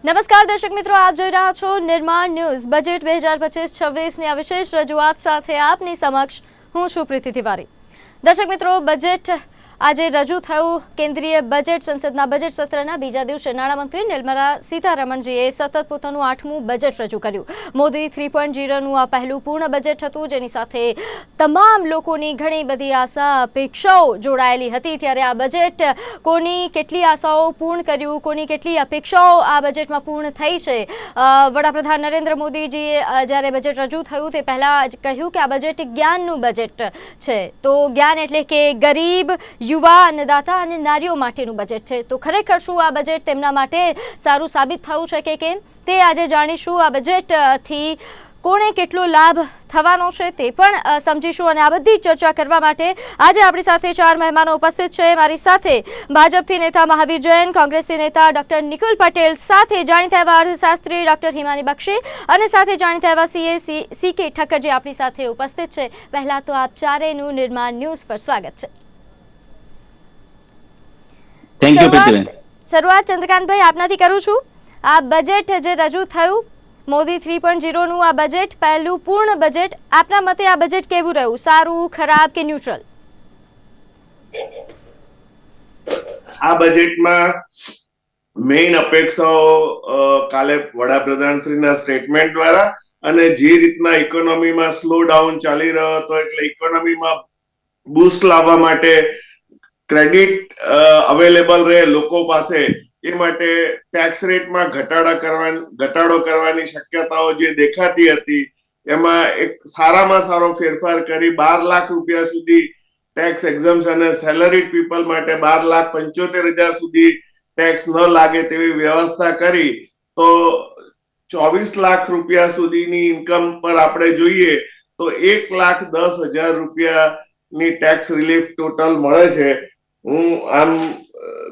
નમસ્કાર દર્શક મિત્રો, આપ જોઈ રહ્યા છો નિર્માણ ન્યૂઝ. બજેટ 2025-26ની આ વિશેષ રજૂઆત સાથે આપની સમક્ષ હું છું પ્રીતિ તિવારી. દર્શક મિત્રો, બજેટ આજે રજૂ થયું. કેન્દ્રીય બજેટ સંસદના બજેટ સત્રના બીજા દિવસે નાણામંત્રી નિર્મલા સીતારમણજીએ સતત પોતાનું 8મું બજેટ રજૂ કર્યું. મોદી 3.0નું આ પહેલું પૂર્ણ બજેટ હતું, જેની સાથે તમામ લોકોની ઘણી બધી આશા અપેક્ષાઓ જોડાયેલી હતી. ત્યારે આ બજેટ કોની કેટલી આશાઓ પૂર્ણ કર્યું, કોની કેટલી અપેક્ષાઓ આ બજેટમાં પૂર્ણ થઈ છે. વડાપ્રધાન નરેન્દ્ર મોદીજીએ જ્યારે બજેટ રજૂ થયું તે પહેલાં જ કહ્યું કે આ બજેટ જ્ઞાનનું બજેટ છે. તો જ્ઞાન એટલે કે ગરીબ, યુવા, અન્નદાતા અને નારીઓ માટેનું બજેટ છે. તો ખરેખર શું આ બજેટ તેમના માટે સારું સાબિત થયું છે કે કેમ, તે આજે જાણીશું. આ બજેટથી કોને કેટલો લાભ થવાનો છે તે પણ સમજીશું. અને આ બધી ચર્ચા કરવા માટે આજે આપણી સાથે 4 મહેમાનો ઉપસ્થિત છે. મારી સાથે ભાજપથી નેતા મહાવીર જૈન, કોંગ્રેસથી નેતા ડોક્ટર નિકુલ પટેલ, સાથે જાણીતા એવા અર્થશાસ્ત્રી ડોક્ટર હિમાની બક્ષી અને સાથે જાણીતા એવા CA ઠક્કર જે આપણી સાથે ઉપસ્થિત છે. પહેલા તો આપ ચારેયનું નિર્માણ ન્યૂઝ પર સ્વાગત છે. શરૂઆત ચંદ્રકાંતભાઈ આપનાથી કરું છું. આ બજેટ જે રજૂ થયું, મોદી 3.0નું આ બજેટ, પહેલું પૂર્ણ બજેટ, આપના મતે આ બજેટ કેવું રહ્યું? સારું, ખરાબ કે ન્યુટ્રલ? આ બજેટમાં મેઇન અપેક્ષાઓ કાલે વડાપ્રધાનશ્રીના સ્ટેટમેન્ટ દ્વારા અને જે રીતના ઇકોનોમીમાં સ્લો ડાઉન ચાલી રહ્યો હતો, એટલે ઇકોનોમીમાં બૂસ્ટ લાવવા માટે ક્રેડિટ અવેલેબલ રહે લોકો પાસે, એ માટે ટેક્સ રેટમાં ઘટાડો કરવાની શક્યતાઓ જે દેખાતી હતી, એમાં એક સારામાં સારો ફેરફાર કરી 12 લાખ રૂપિયા સુધી ટેક્સ એક્ઝમ્પશન અને સેલરીડ પીપલ માટે 12,75,000 સુધી ટેક્સ ન લાગે તેવી વ્યવસ્થા કરી. તો 24 લાખ રૂપિયા સુધીની ઇન્કમ પર આપણે જોઈએ તો 1,10,000 રૂપિયાની ટેક્સ રિલીફ ટોટલ મળે છે. હું આમ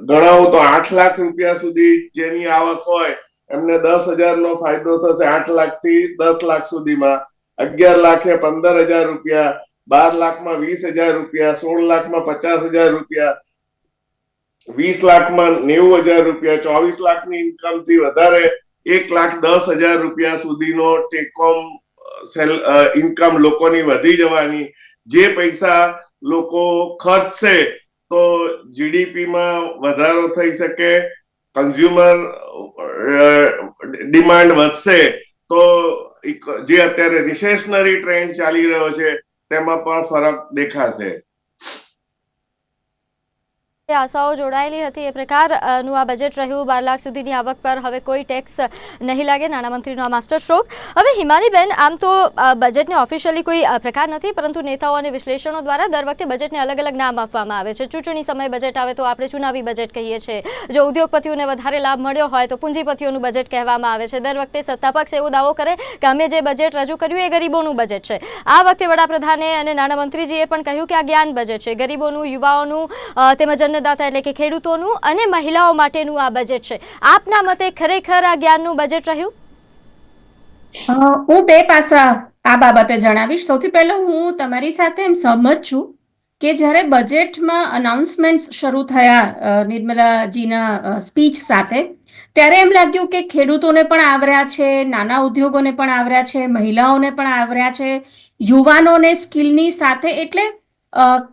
ગણાવું તો 8 લાખ રૂપિયા સુધી જેની આવક હોય એમને 10,000 નો ફાયદો થશે. 8 લાખ થી 10 લાખ સુધીમાં 11 લાખે 15,000 રૂપિયા, 12 લાખમાં 20,000 રૂપિયા, 16 લાખમાં 50,000 રૂપિયા, 20 લાખમાં 90,000 રૂપિયા, 24 લાખની ઇન્કમ થી વધારે 1,10,000 રૂપિયા સુધીનો ટેક હોમ ઇન્કમ લોકોની વધી જવાની. જે પૈસા લોકો ખર્ચશે તો જીડીપીમાં વધારો થઈ શકે, કન્ઝ્યુમર ડિમાન્ડ વધશે, તો જે અત્યારે રિસેશનરી ટ્રેન્ડ ચાલી રહ્યો છે તેમાં પણ ફરક દેખાશે. આશાઓ જોડાયેલી હતી એ પ્રકારનું આ બજેટ રહ્યું. 12 લાખ સુધીની આવક પર હવે કોઈ ટેક્સ નહીં લાગે, નાણામંત્રીનો આ માસ્ટર સ્ટ્રોક. હવે હિમાનીબેન, આમ તો બજેટને ઓફિશિયલી કોઈ પ્રકાર નથી, પરંતુ નેતાઓ અને વિશ્લેષણો દ્વારા દર વખતે બજેટને અલગ અલગ નામ આપવામાં આવે છે. ચૂંટણી સમયે બજેટ આવે તો આપણે ચુનાવી બજેટ કહીએ છીએ. જો ઉદ્યોગપતિઓને વધારે લાભ મળ્યો હોય તો પૂંજીપતિઓનું બજેટ કહેવામાં આવે છે. દર વખતે સત્તાપક્ષ એવો દાવો કરે કે અમે જે બજેટ રજૂ કર્યું એ ગરીબોનું બજેટ છે. આ વખતે વડાપ્રધાને અને નાણામંત્રીજીએ પણ કહ્યું કે આ જ્ઞાન બજેટ છે, ગરીબોનું, યુવાઓનું તેમજ અન્નદાતા એટલે કે ખેડૂતોનું અને મહિલાઓ માટેનું આ બજેટ છે. આપના મતે ખરેખર આ જ્ઞાનનું બજેટ રહ્યું? હું બે પાસા આ બાબતે જણાવીશ. સૌથી પહેલા હું તમારી સાથે એમ સહમત છું કે જ્યારે બજેટમાં અનાઉન્સમેન્ટ શરૂ થયા નિર્મલાજીના સ્પીચ સાથે, ત્યારે એમ લાગ્યું કે ખેડૂતોને પણ આવર્યા છે, નાના ઉદ્યોગોને પણ આવર્યા છે, મહિલાઓને પણ આવર્યા છે, યુવાનોને સ્કિલની સાથે. એટલે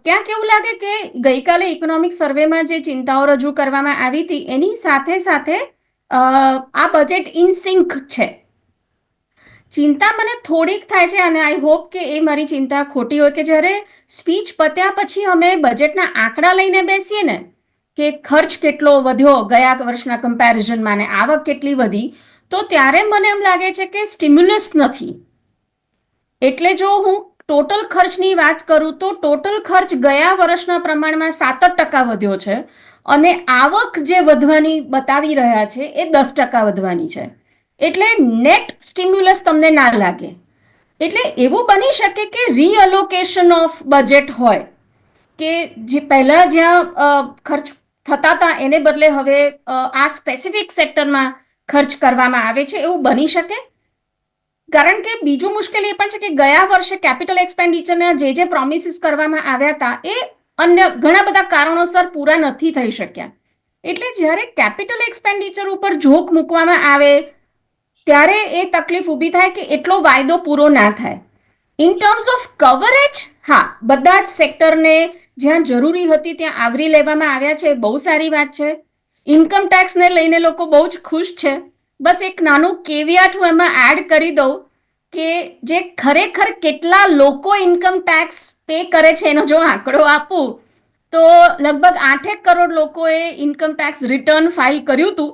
ક્યાંક એવું લાગે કે ગઈકાલે ઇકોનોમિક સર્વેમાં જે ચિંતાઓ રજૂ કરવામાં આવી હતી એની સાથે સાથે આ બજેટ ઇન સિંક છે. ચિંતા મને થોડીક થાય છે અને આઈ હોપ કે એ મારી ચિંતા ખોટી હોય કે જ્યારે સ્પીચ પત્યા પછી અમે બજેટના આંકડા લઈને બેસીએ ને કે ખર્ચ કેટલો વધ્યો ગયા વર્ષના કમ્પેરિઝનમાં ને આવક કેટલી વધી, તો ત્યારે મને એમ લાગે છે કે સ્ટિમ્યુલસ નથી. એટલે જો હું ટોટલ ખર્ચની વાત કરું તો ટોટલ ખર્ચ ગયા વર્ષના પ્રમાણમાં 7% વધ્યો છે અને આવક જે વધવાની બતાવી રહ્યા છે એ 10% વધવાની છે. એટલે નેટ સ્ટિમ્યુલસ તમને ના લાગે. એટલે એવું બની શકે કે રીઅલોકેશન ઓફ બજેટ હોય, કે જે પહેલા જ્યાં ખર્ચ થતા હતા એને બદલે હવે આ સ્પેસિફિક સેક્ટરમાં ખર્ચ કરવામાં આવે છે, એવું બની શકે. કારણ કે બીજું મુશ્કેલ એ પણ છે કે ગયા વર્ષે કેપિટલ એક્સપેન્ડિચરના જે પ્રોમિસીસ કરવામાં આવ્યા હતા એ અન્ય ઘણા બધા કારણોસર પૂરા નથી થઈ શક્યા. એટલે જ્યારે કેપિટલ એક્સપેન્ડિચર ઉપર ઝોક મૂકવામાં આવે ત્યારે એ તકલીફ ઊભી થાય કે એટલો વાયદો પૂરો ના થાય. ઇન ટર્મ્સ ઓફ કવરેજ, હા, બધા જ સેક્ટરને જ્યાં જરૂરી હતી ત્યાં આવરી લેવામાં આવ્યા છે, બહુ સારી વાત છે. ઇન્કમ ટેક્સને લઈને લોકો બહુ જ ખુશ છે. બસ એક નાનું કેવિયાટ હું એમાં એડ કરી દઉં કે જે ખરેખર કેટલા લોકો ઇન્કમ ટેક્સ પે કરે છે એનો જો આંકડો આપું તો લગભગ 8 કરોડ લોકોએ ઇન્કમ ટેક્સ રિટર્ન ફાઇલ કર્યું હતું.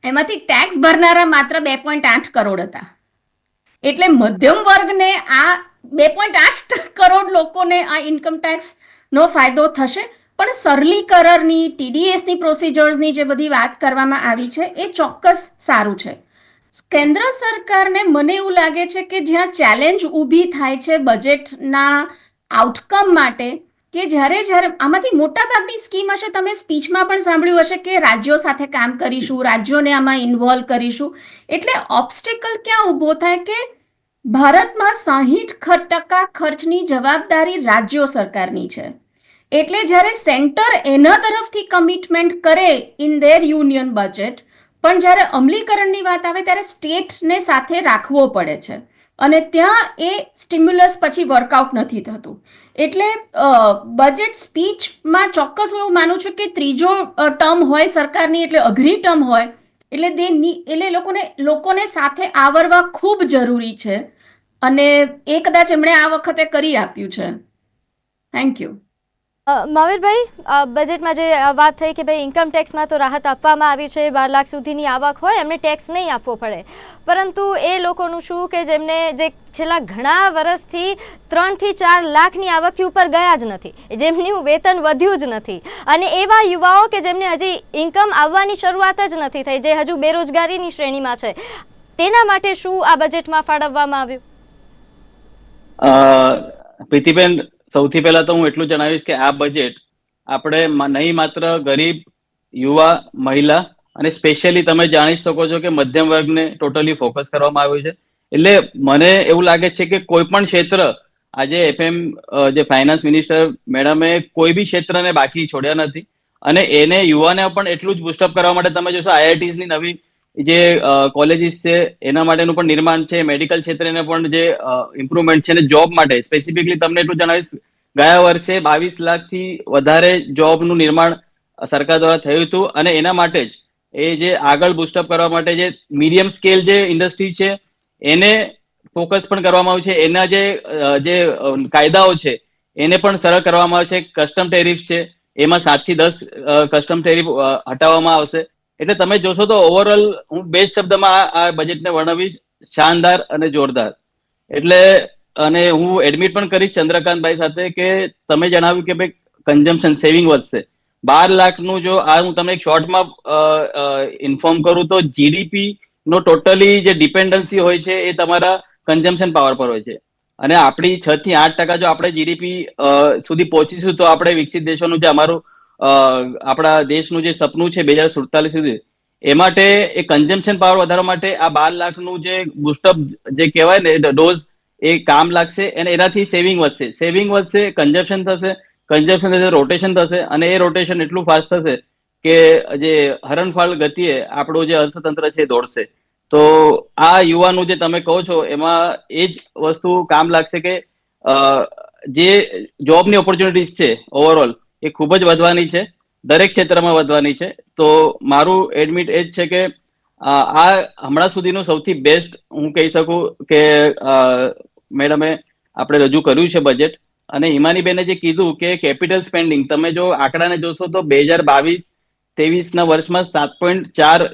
એમાંથી ટેક્સ ભરનારા માત્ર 2.8 કરોડ હતા. એટલે મધ્યમ વર્ગને આ 2.8 કરોડ લોકોને આ ઇન્કમ ટેક્સ નો ફાયદો થશે. પણ સરલીકરણની, ટીડીએસની પ્રોસિજર્સની જે બધી વાત કરવામાં આવી છે એ ચોક્કસ સારું છે. કેન્દ્ર સરકારને મને એવું લાગે છે કે જ્યાં ચેલેન્જ ઊભી થાય છે બજેટના આઉટકમ માટે, કે જ્યારે આમાંથી મોટાભાગની સ્કીમ હશે, તમે સ્પીચમાં પણ સાંભળ્યું હશે કે રાજ્યો સાથે કામ કરીશું, રાજ્યોને આમાં ઇન્વોલ્વ કરીશું. એટલે ઓબ્સ્ટેકલ ક્યાં ઊભો થાય કે ભારતમાં 60% ખર્ચની જવાબદારી રાજ્યો સરકારની છે. એટલે જ્યારે સેન્ટર એના તરફથી કમિટમેન્ટ કરે ઇન ધેર યુનિયન બજેટ, પણ જ્યારે અમલીકરણની વાત આવે ત્યારે સ્ટેટને સાથે રાખવો પડે છે. અને ત્યાં એ સ્ટિમ્યુલસ પછી વર્કઆઉટ નથી થતું. એટલે બજેટ સ્પીચમાં ચોક્કસ હું એવું માનું છું કે ત્રીજો ટર્મ હોય સરકારની એટલે અઘરી ટર્મ હોય, એટલે લોકોને સાથે આવરવા ખૂબ જરૂરી છે. અને એ કદાચ એમણે આ વખતે કરી આપ્યું છે. Thank you. મહાવીરભાઈ, બજેટમાં જે વાત થઈ કે ભાઈ ઇન્કમ ટેક્સમાં તો રાહત આપવામાં આવી છે, 12 લાખ સુધીની આવક હોય એમને ટેક્સ નહીં આપવો પડે. પરંતુ એ લોકોનું શું કે જેમને જે છેલ્લા ઘણા વર્ષથી 3 થી 4 લાખની આવકથી ઉપર ગયા જ નથી, જેમનું વેતન વધ્યું જ નથી, અને એવા યુવાઓ કે જેમને હજી ઇન્કમ આવવાની શરૂઆત જ નથી થઈ, જે હજુ બેરોજગારીની શ્રેણીમાં છે, તેના માટે શું આ બજેટમાં ફાળવવામાં આવ્યું? પ્રીતિબેન, સૌથી પહેલા તો હું એટલું જણાવીશ કે આ બજેટ આપણે નહીં માત્ર ગરીબ, યુવા, મહિલા અને સ્પેશિયલી તમે જાણી શકો છો કે મધ્યમ વર્ગને ટોટલી ફોકસ કરવામાં આવ્યું છે. એટલે મને એવું લાગે છે કે કોઈ પણ ક્ષેત્ર, આજે એફએમ જે ફાઇનાન્સ મિનિસ્ટર મેડમે કોઈ બી ક્ષેત્રને બાકી છોડ્યા નથી. અને એને યુવાને પણ એટલું જ બુસ્ટઅપ કરવા માટે તમે જોશો IITs ની નવી જે કોલેજીસ છે એના માટેનું પણ નિર્માણ છે, મેડિકલ ક્ષેત્રને પણ જે ઇમ્પ્રુવમેન્ટ છે, અને જોબ માટે સ્પેસિફિકલી તમને એટલું જણાવીશ, ગયા વર્ષે 22 લાખથી વધારે જોબનું નિર્માણ સરકાર દ્વારા થયું હતું. અને એના માટે જ એ જે આગળ બુસ્ટઅપ કરવા માટે જે મીડિયમ સ્કેલ જે ઇન્ડસ્ટ્રી છે એને ફોકસ પણ કરવામાં આવ્યું છે. એના જે કાયદાઓ છે એને પણ સરળ કરવામાં આવે છે. કસ્ટમ ટેરિફ છે એમાં 7 થી 10 કસ્ટમ ટેરિફ હટાવવામાં આવશે. એટલે તમે જોશો તો ઓવરઓલ હું બેસ્ટ શબ્દમાં આ બજેટને વર્ણવીશ, શાનદાર અને જોરદાર. એટલે અને હું એડમિટ પણ કરીશ ચંદ્રકાંતભાઈ સાથે કે તમે જણાવ્યું કે ભાઈ કન્ઝમ્પશન સેવિંગ વધશે. 12 લાખનું જો આ હું તમને એક શોર્ટમાં ઇન્ફોર્મ કરું તો જીડીપી નો ટોટલી જે ડિપેન્ડન્સી હોય છે એ તમારા કન્ઝમ્પશન પાવર પર હોય છે. અને આપણી 6 થી 8% જો આપણે જીડીપી સુધી પહોંચીશું તો આપણે વિકસિત દેશોનું જે અમારું આપણા દેશનું જે સપનું છે 2047 સુધી, એ માટે એ કન્ઝમ્પશન પાવર વધારવા માટે આ 12 લાખનું જે બુસ્ટઅપ જે કહેવાય ને ડોઝ એ કામ લાગશે. અને એનાથી સેવિંગ વધશે, કન્ઝમ્પશન થશે, રોટેશન થશે, અને એ રોટેશન એટલું ફાસ્ટ થશે કે જે હરણફાળ ગતિએ આપણું જે અર્થતંત્ર છે દોડશે. તો આ યુવાનું જે તમે કહો છો એમાં એ જ વસ્તુ કામ લાગશે કે જે જોબની ઓપોર્ચ્યુનિટીઝ છે ઓવરઓલ એ ખૂબ જ વધવાની છે, દરેક ક્ષેત્રમાં વધવાની છે. તો મારું એડમિટ એ જ છે કે આ હમણાં સુધીનું સૌથી બેસ્ટ હું કહી શકું કે મેડમે આપણે રજૂ કર્યું છે બજેટ. અને હિમાનીબેને જે કીધું કે કેપિટલ સ્પેન્ડિંગ, તમે જો આંકડાને જોશો તો 2022-23 ના વર્ષમાં 7.4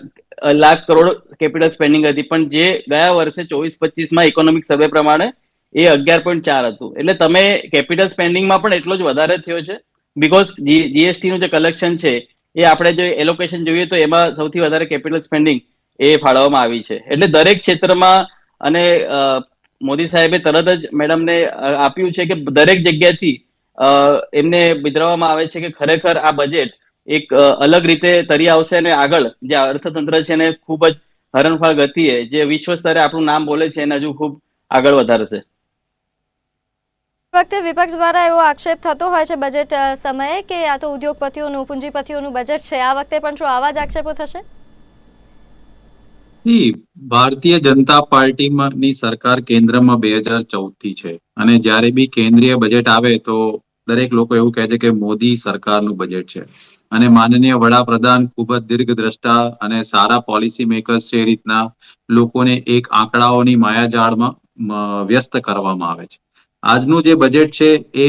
લાખ કરોડ કેપિટલ સ્પેન્ડિંગ હતી, પણ જે ગયા વર્ષે 24-25 ઇકોનોમિક સર્વે પ્રમાણે એ 11.4 હતું. એટલે તમે કેપિટલ સ્પેન્ડિંગમાં પણ એટલો જ વધારે થયો છે, બીકોઝ જીએસટી નું જે કલેક્શન છે એ આપણે જો એલોકેશન જોઈએ તો એમાં સૌથી વધારે કેપિટલ સ્પેન્ડિંગ એ ફાળવવામાં આવી છે. એટલે દરેક ક્ષેત્રમાં, અને મોદી સાહેબે તરત જ મેડમને આપ્યું છે કે દરેક જગ્યાથી એમને બિદરાવવામાં આવે છે કે ખરેખર આ બજેટ એક અલગ રીતે તરી આવશે અને આગળ જે અર્થતંત્ર છે એને ખૂબ જ હરણફાળ ગતિએ જે વિશ્વ સ્તરે આપણું નામ બોલે છે એને હજુ ખૂબ આગળ વધારશે. વખતે વિપક્ષ દ્વારા એવો આક્ષેપ થતો હોય છે બજેટ સમયે કે આ તો ઉદ્યોગપતિઓનું પૂંજીપતિઓનું બજેટ છે. આ વખતે પણ શું આવા જ આક્ષેપો થશે? ભારતીય જનતા પાર્ટીની સરકાર કેન્દ્રમાં 2014 થી છે અને જ્યારે બી કેન્દ્રીય બજેટ આવે તો દરેક લોકો એવું કહે છે કે મોદી સરકારનું બજેટ છે અને માનનીય વડાપ્રધાન ખૂબ જ દીર્ઘદ્રષ્ટા અને સારા પોલિસી મેકર્સ છે. એ રીતના લોકોને એક આંકડાઓની માયાજાળમાં વ્યસ્ત કરવામાં આવે છે. આજનું જે બજેટ છે એ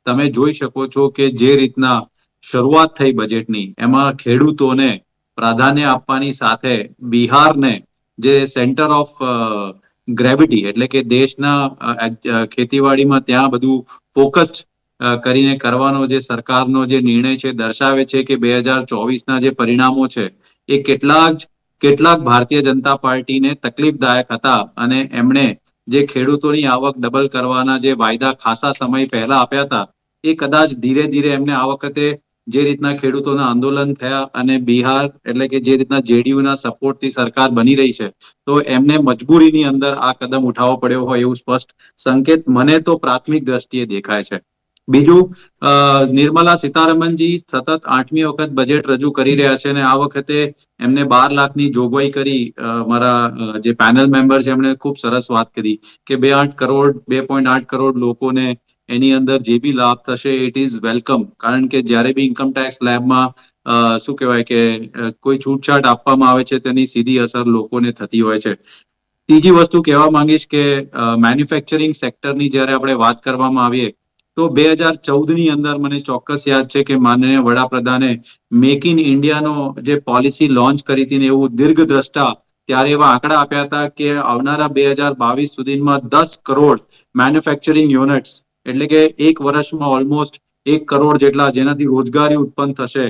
તમે જોઈ શકો છો કે જે રીતના શરૂઆત થઈ બજેટની, એમાં ખેડૂતોને પ્રાધાન્ય આપવાની સાથે બિહારને જે સેન્ટર ઓફ ગ્રેવિટી એટલે કે દેશના ખેતીવાડીમાં ત્યાં બધું ફોકસ્ડ કરીને કરવાનો જે સરકારનો જે નિર્ણય છે દર્શાવે છે કે 2024ના જે પરિણામો છે એ કેટલાક ભારતીય જનતા પાર્ટીને તકલીફદાયક હતા અને એમણે જે ખેડૂતોની આવક ડબલ કરવાના જે વાયદા ખાસા સમય પહેલા આપ્યા હતા એ કદાચ ધીરે ધીરે એમને આ વખતે જે રીતના ખેડૂતોના આંદોલન થયા અને બિહાર એટલે કે જે રીતના જેડીયુના સપોર્ટથી સરકાર બની રહી છે તો એમને મજબૂરીની અંદર આ કદમ ઉઠાવવો પડ્યો હોય એવું સ્પષ્ટ સંકેત મને તો પ્રાથમિક દ્રષ્ટિએ દેખાય છે. બીજું, નિર્મલા સીતારમણજી સતત 8મી વખત બજેટ રજૂ કરી રહ્યા છે અને આ વખતે એમને 12 લાખની જોગવાઈ કરી. મારા જે પેનલ મેમ્બર છે એમણે ખૂબ સરસ વાત કરી કે 2.8 કરોડ લોકોને એની અંદર જે બી લાભ થશે ઇટ ઇઝ વેલકમ, કારણ કે જ્યારે બી ઇન્કમ ટેક્સ લેબમાં શું કહેવાય કે કોઈ છૂટછાટ આપવામાં આવે છે તેની સીધી અસર લોકોને થતી હોય છે. ત્રીજી વસ્તુ કહેવા માંગીશ કે મેન્યુફેક્ચરિંગ સેક્ટરની જ્યારે આપણે વાત કરવામાં આવીએ તો 2014ની અંદર મને ચોક્કસ યાદ છે કે માનનીય વડાપ્રધાને મેક ઇન ઇન્ડિયાનો જે પોલિસી લોન્ચ કરી હતી ને એવું દીર્ઘદ્રષ્ટા ત્યારે એવા આંકડા આપ્યા હતા કે આવનારા 2022 સુધીમાં 10 કરોડ મેન્યુફેક્ચરિંગ યુનિટ્સ એટલે કે એક વર્ષમાં ઓલમોસ્ટ 1 કરોડ જેટલા જેનાથી રોજગારી ઉત્પન્ન થશે.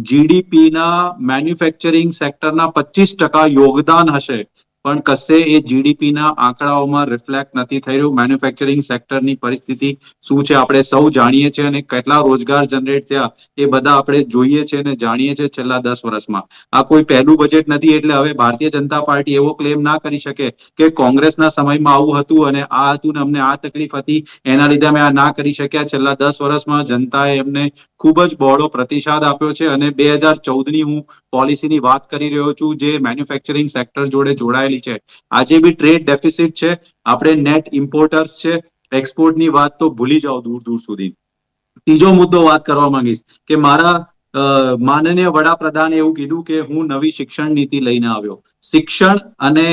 જીડીપીના મેન્યુફેક્ચરિંગ સેક્ટરના 25% યોગદાન હશે પણ કશે એ જીડીપીના આંકડાઓમાં રિફ્લેક્ટ નથી થઈ રહ્યું. મેન્યુફેક્ચરિંગ સેક્ટરની પરિસ્થિતિ શું છે આપણે સૌ જાણીએ છીએ અને કેટલા રોજગાર જનરેટ થયા એ બધા આપણે જોઈએ છીએ અને જાણીએ છીએ છેલ્લા 10 વર્ષમાં. આ કોઈ પહેલું બજેટ નથી એટલે હવે ભારતીય જનતા પાર્ટી એવો ક્લેમ ના કરી શકે કે કોંગ્રેસના સમયમાં આવું હતું અને આ હતું ને અમને આ તકલીફ હતી એના લીધે અમે આ ના કરી શક્યા. છેલ્લા 10 વર્ષમાં જનતાએ એમને ખૂબ જ બહોળો પ્રતિસાદ આપ્યો છે અને 2014ની હું પોલિસીની વાત કરી રહ્યો છું જે મેન્યુફેક્ચરિંગ સેક્ટર જોડે જોડાયેલી છે. આજે બી ટ્રેડ ડેફિસિટ છે, આપણે નેટ ઇમ્પોર્ટર્સ છે, એક્સપોર્ટની વાત તો ભૂલી જાઓ દૂર દૂર સુધી. ત્રીજો મુદ્દો વાત કરવા માંગીશ કે મારા માનનીય વડાપ્રધાને એવું કીધું કે હું નવી શિક્ષણ નીતિ લઈને આવ્યો. શિક્ષણ અને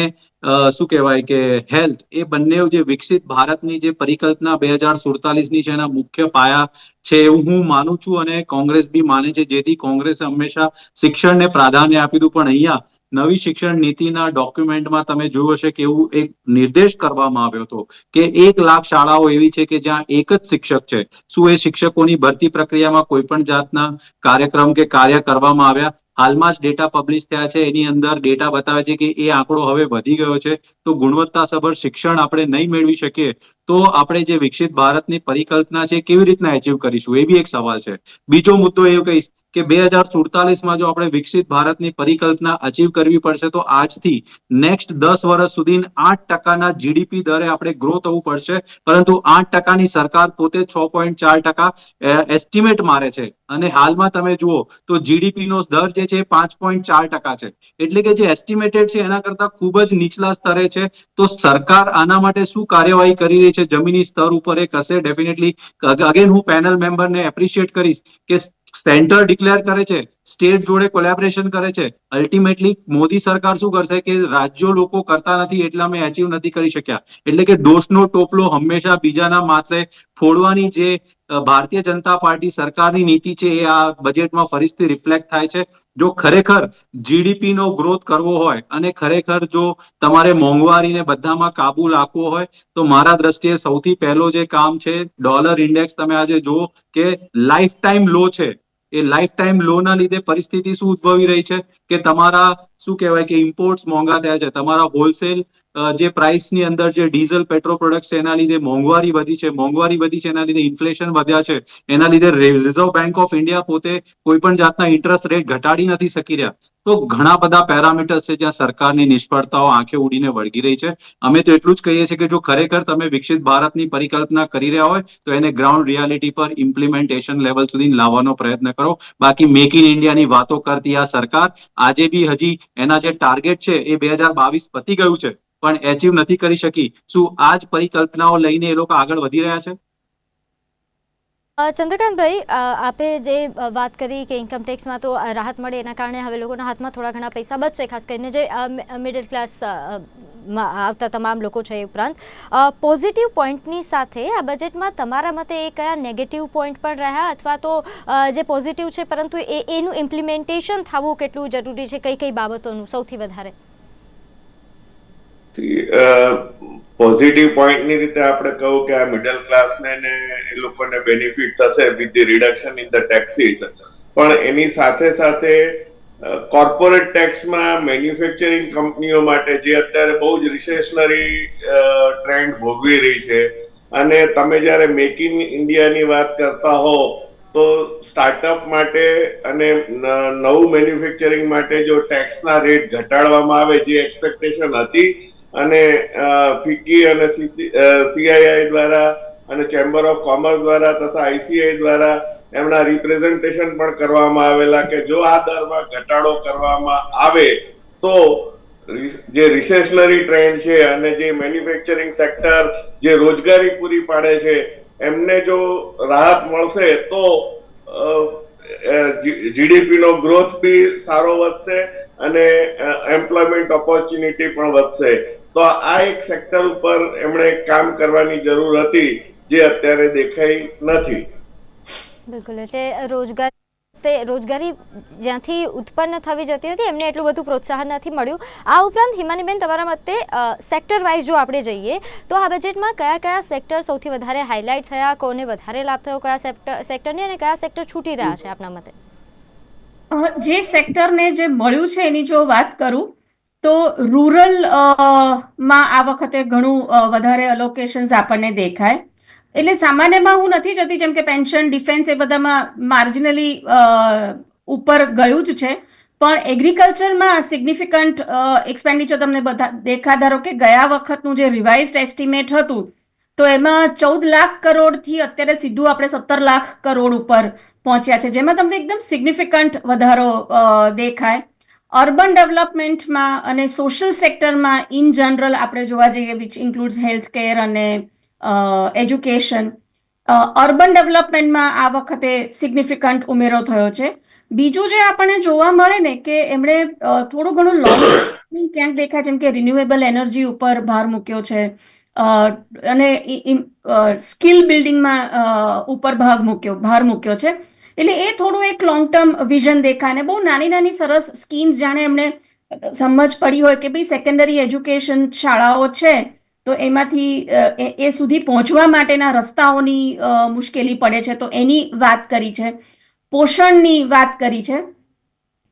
શું કહેવાય કે હેલ્થ એ બંને જે વિકસિત ભારતની જે પરિકલ્પના 2047ની છે એના મુખ્ય પાયા છે એવું હું માનું છું અને કોંગ્રેસ બી માને છે, જેથી કોંગ્રેસે હંમેશા શિક્ષણને પ્રાધાન્ય આપ્યું હતું. પણ અહીંયા નવી શિક્ષણ નીતિના ડોક્યુમેન્ટમાં તમે જોયું હશે કે એવું એક નિર્દેશ કરવામાં આવ્યો હતો કે 1 લાખ શાળાઓ એવી છે કે જ્યાં એક જ શિક્ષક છે. શું એ શિક્ષકોની ભરતી પ્રક્રિયામાં કોઈ પણ જાતના કાર્યક્રમ કે કાર્ય કરવામાં આવ્યા? હાલમાં જ ડેટા પબ્લિશ થયા છે, એની અંદર ડેટા બતાવે છે કે એ આંકડો હવે વધી ગયો છે. તો ગુણવત્તાસભર શિક્ષણ આપણે નહીં મેળવી શકીએ તો આપણે જે વિકસિત ભારતની પરિકલ્પના છે કેવી રીતના અચીવ કરીશું એ બી એક સવાલ છે. બીજો મુદ્દો એવું કહીશ કે 2047માં જો આપણે વિકસિત ભારતની પરિકલ્પના અચીવ કરવી પડશે તો આજથી નેક્સ્ટ 10 વર્ષ સુધી 8%ના જીડીપી દરે આપણે ગ્રો થવું પડશે, પરંતુ 8%ની સરકાર પોતે 6.4% એસ્ટિમેટ મારે છે અને હાલમાં તમે જુઓ તો જીડીપી નો દર જે છે 5.4% છે. એટલે કે જે એસ્ટિમેટેડ છે એના કરતા ખૂબ જ નીચલા સ્તરે છે. તો સરકાર આના માટે શું કાર્યવાહી કરી રહી છે જમીની સ્તર ઉપર એ કશે ડેફિનેટલી અગેન હું પેનલ મેમ્બરને એપ્રિશિએટ કરીશ કે સેન્ટર ડિક્લેર કરે છે, સ્ટેટ જોડે કોલેબોરેશન કરે છે. અલ્ટિમેટલી મોદી સરકાર શું કરશે કે રાજ્યો લોકો કરતા નથી એટલે અમે અચીવ નથી કરી શક્યા, એટલે કે દોષનો ટોપલો હંમેશા બીજાના માથે ફોડવાની જે ભારતીય જનતા પાર્ટી સરકારની નીતિ છે એ આ બજેટમાં ફરીથી રિફ્લેક્ટ થાય છે. જો ખરેખર જીડીપી નો ગ્રોથ કરવો હોય અને ખરેખર જો તમારે મોંઘવારીને બધામાં કાબુ રાખવો હોય તો મારા દ્રષ્ટિએ સૌથી પહેલો જે કામ છે ડોલર ઇન્ડેક્સ તમે આજે જુઓ કે લાઈફ ટાઈમ લો છે. એ લાઈફ ટાઈમ લો ના લીધે પરિસ્થિતિ શું ઉદ્ભવી રહી છે કે તમારા શું કહેવાય કે ઇમ્પોર્ટ્સ મોંઘા થયા છે, તમારા હોલસેલ જે પ્રાઇસની અંદર જે ડીઝલ પેટ્રોલ પ્રોડક્ટ છે એના લીધે મોંઘવારી વધી છે એના લીધે ઇન્ફ્લેશન વધ્યા છે, એના લીધે રિઝર્વ બેંક ઓફ ઇન્ડિયા પોતે કોઈ પણ જાતના ઇન્ટરેસ્ટ રેટ ઘટાડી નથી શકી રહ્યા. તો ઘણા બધા પેરામીટર્સ છે જ્યાં સરકારની નિષ્ફળતાઓ આંખે ઉડીને વળગી રહી છે. અમે તો એટલું જ કહીએ છીએ કે જો ખરેખર તમે વિકસિત ભારતની પરિકલ્પના કરી રહ્યા હોય તો એને ગ્રાઉન્ડ રિયાલિટી પર ઇમ્પ્લિમેન્ટેશન લેવલ સુધી લાવવાનો પ્રયત્ન કરો. બાકી મેક ઇન ઇન્ડિયાની વાતો કરતી આ સરકાર આજે બી હજી એના જે ટાર્ગેટ છે એ 2022 પતી ગયું છે પણ એચીવ નથી કરી શકી. શું આ જ પરિકલ્પનાઓ લઈને એ લોકો આગળ વધી રહ્યા છે? ચંદ્રકાંતભાઈ, આપે જે વાત કરી કે ઇન્કમ ટેક્સમાં તો રાહત મળે એના કારણે હવે લોકોના હાથમાં થોડા ઘણા પૈસા બચશે, ખાસ કરીને જે મિડલ ક્લાસ આવતા તમામ લોકો છે. એ ઉપરાંત પોઝિટિવ પોઈન્ટની સાથે આ બજેટમાં તમારા મતે એ કયા નેગેટિવ પોઈન્ટ પણ રહ્યા, અથવા તો જે પોઝિટિવ છે પરંતુ એનું ઇમ્પ્લિમેન્ટેશન થવું કેટલું જરૂરી છે, કઈ કઈ બાબતોનું સૌથી વધારે? પોઝિટિવ પોઈન્ટની રીતે આપણે કહું કે આ મિડલ ક્લાસને ને એ લોકોને બેનિફિટ થશે with the reduction in the taxes, પણ એની સાથે સાથે કોર્પોરેટ ટેક્સમાં મેન્યુફેક્ચરિંગ કંપનીઓ માટે જે અત્યારે બહુ જ રિસેશનરી ટ્રેન્ડ ભોગવી રહી છે, અને તમે જ્યારે મેક ઇન ઇન્ડિયાની વાત કરતા હો તો સ્ટાર્ટઅપ માટે અને નવું મેન્યુફેક્ચરિંગ માટે જો ટેક્સના રેટ ઘટાડવામાં આવે, જે એક્સપેક્ટેશન હતી અને ફિક્કી અને સીઆઈઆઈ દ્વારા અને ચેમ્બર ઓફ કોમર્સ દ્વારા તથા આઈસીઆઈ દ્વારા એમના રિપ્રેઝન્ટેશન પણ કરવામાં આવેલા કે જો આ દરમાં ઘટાડો કરવામાં આવે તો જે રિસેશનરી ટ્રેન્ડ છે અને જે મેન્યુફેક્ચરિંગ સેક્ટર જે રોજગારી પૂરી પાડે છે એમને જો રાહત મળશે તો જીડીપી નો ગ્રોથ બી સારો વધશે અને એમ્પ્લોયમેન્ટ ઓપોર્ચ્યુનિટી પણ વધશે. તો આ એક સેક્ટર ઉપર એમણે કામ કરવાની જરૂર હતી જે અત્યારે દેખાઈ નથી. બિલકુલ, એટલે રોજગારી જ્યાંથી ઉત્પન્ન થવી જતી હતી એમને એટલું બધું પ્રોત્સાહન નથી મળ્યું. આ ઉપરાંત હિમાનીબેન, તમારા મતે સેક્ટર વાઇઝ જો આપણે જઈએ તો આ બજેટમાં કયા કયા સેક્ટર સૌથી વધારે હાઇલાઇટ થયા, કોને વધારે લાભ થયો કયા સેક્ટરને, અને કયા સેક્ટર છૂટી રહ્યા છે આપના મતે? જે સેક્ટરને જે મળ્યું છે એની જો વાત કરું તો રૂરલ માં આ વખતે ઘણું વધારે અલોકેશન્સ આપણને દેખાય. એટલે સામાન્યમાં હું નથી જતી, જેમ કે પેન્શન, ડિફેન્સ એ બધામાં માર્જિનલી ઉપર ગયું જ છે, પણ એગ્રીકલ્ચરમાં સિગ્નિફિકન્ટ એક્સપેન્ડિચર તમને દેખા. ધારો કે ગયા વખતનું જે રિવાઇઝડ એસ્ટિમેટ હતું તો એમાં 14 લાખ કરોડથી અત્યારે સીધું આપણે 17 લાખ કરોડ ઉપર પહોંચ્યા છે, જેમાં તમને એકદમ સિગ્નિફિકન્ટ વધારો દેખાય. અર્બન ડેવલપમેન્ટમાં અને સોશિયલ સેક્ટરમાં ઇન જનરલ આપણે જોવા જઈએ, વિચ ઇન્ક્લુડ્સ હેલ્થ કેર અને એજ્યુકેશન, અર્બન ડેવલપમેન્ટમાં આ વખતે સિગ્નિફિકન્ટ ઉમેરો થયો છે. બીજું જે આપણને જોવા મળે ને કે એમણે થોડું ઘણું લોંગ ક્યાંક દેખાય, જેમ કે રિન્યુએબલ એનર્જી ઉપર ભાર મૂક્યો છે અને સ્કિલ બિલ્ડિંગમાં ઉપર ભાર મૂક્યો છે. એટલે એ થોડું એક લોંગ ટર્મ વિઝન દેખાય. ને બહુ નાની નાની સરસ સ્કીમ્સ, જાણે એમને સમજ પડી હોય કે ભાઈ સેકન્ડરી એજ્યુકેશન શાળાઓ છે તો એમાંથી એ સુધી પહોંચવા માટેના રસ્તાઓની મુશ્કેલી પડે છે, તો એની વાત કરી છે. પોષણની વાત કરી છે.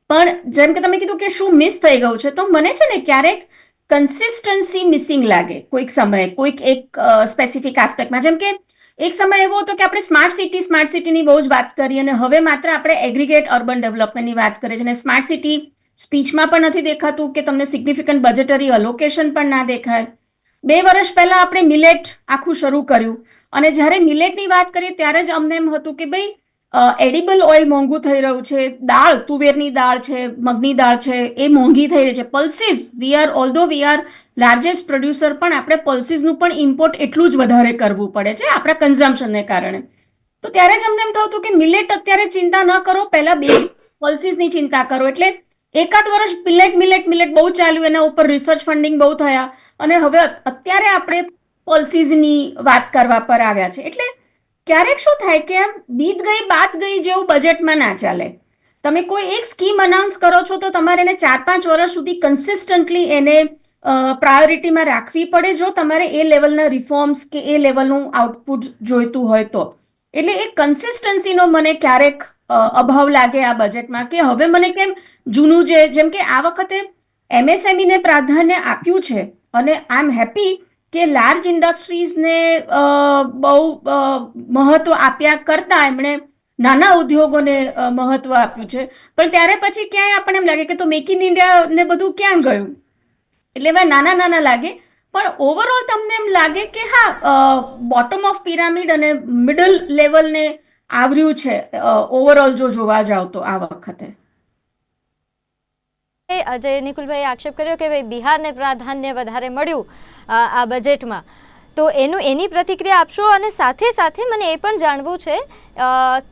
પણ જેમ કે તમે કીધું કે શું મિસ થઈ ગયું છે, તો મને છે ને ક્યારેક કન્સિસ્ટન્સી મિસિંગ લાગે કોઈક સમયે, કોઈક એક સ્પેસિફિક આસ્પેક્ટમાં. જેમ કે એક સમય એવો હતો કે આપણે સ્માર્ટ સિટીની બહુ જ વાત કરી અને હવે માત્ર આપણે એગ્રીગેટ અર્બન ડેવલપમેન્ટની વાત કરીએ છીએ. અને સ્માર્ટ સિટી સ્પીચમાં પણ નથી દેખાતું કે તમને સિગ્નિફિકન્ટ બજેટરી અલોકેશન પણ ના દેખાય. 2 વર્ષ પહેલા આપણે મિલેટ આખું શરૂ કર્યું અને જ્યારે મિલેટની વાત કરીએ ત્યારે જ અમને એમ હતું કે ભાઈ એડિબલ ઓઇલ મોંઘું થઈ રહ્યું છે, દાળ, તુવેરની દાળ છે, મગની દાળ છે, એ મોંઘી થઈ રહી છે. Pulses, although we are largest producer, પણ આપણે પલ્સીસનું પણ ઇમ્પોર્ટ એટલું જ વધારે કરવું પડે છે આપણા કન્ઝમ્પશનને કારણે. તો ત્યારે જ અમને એમ થતું કે મિલેટ અત્યારે ચિંતા ન કરો, પહેલા બેઝિક પલ્સીસની ચિંતા કરો. એટલે એકાદ વર્ષ મિલેટ બહુ ચાલ્યું, એના ઉપર રિસર્ચ ફંડિંગ બહુ થયા અને હવે અત્યારે આપણે પલ્સીસની વાત કરવા પર આવ્યા છે. એટલે ક્યારેક શું થાય કે આમ બીત ગઈ બાત ગઈ જેવું બજેટમાં ના ચાલે. તમે કોઈ એક સ્કીમ અનાઉન્સ કરો છો તો તમારે એને 4-5 વર્ષ સુધી કન્સિસ્ટન્ટલી એને પ્રાયોરિટીમાં રાખવી પડે જો તમારે એ લેવલના રિફોર્મ્સ કે એ લેવલનું આઉટપુટ જોઈતું હોય તો. એટલે એ કન્સિસ્ટન્સીનો મને ક્યારેક અભાવ લાગે આ બજેટમાં, કે હવે મને કેમ જૂનું જેમ કે આ વખતે એમએસએમઈને પ્રાધાન્ય આપ્યું છે અને આઈ એમ હેપી કે લાર્જ ઇન્ડસ્ટ્રીઝને બહુ મહત્વ આપ્યા કરતા એમણે નાના ઉદ્યોગોને મહત્વ આપ્યું છે. પણ ત્યારે પછી ક્યાંય આપણને એમ લાગે કે તો મેક ઇન ઇન્ડિયા ને બધું ક્યાં ગયું, એટલે એવા નાના નાના લાગે. પણ ઓવરઓલ તમને એમ લાગે કે હા, બોટમ ઓફ પિરામિડ અને મિડલ લેવલને આવર્યું છે ઓવરઓલ જો જોવા જાવ તો આ વખતે. અજય નિકુલભાઈ આક્ષેપ કર્યો કે ભાઈ બિહારને પ્રાધાન્ય વધારે મળ્યું આ બજેટમાં, તો એની પ્રતિક્રિયા આપશો. અને સાથે સાથે મને એ પણ જાણવું છે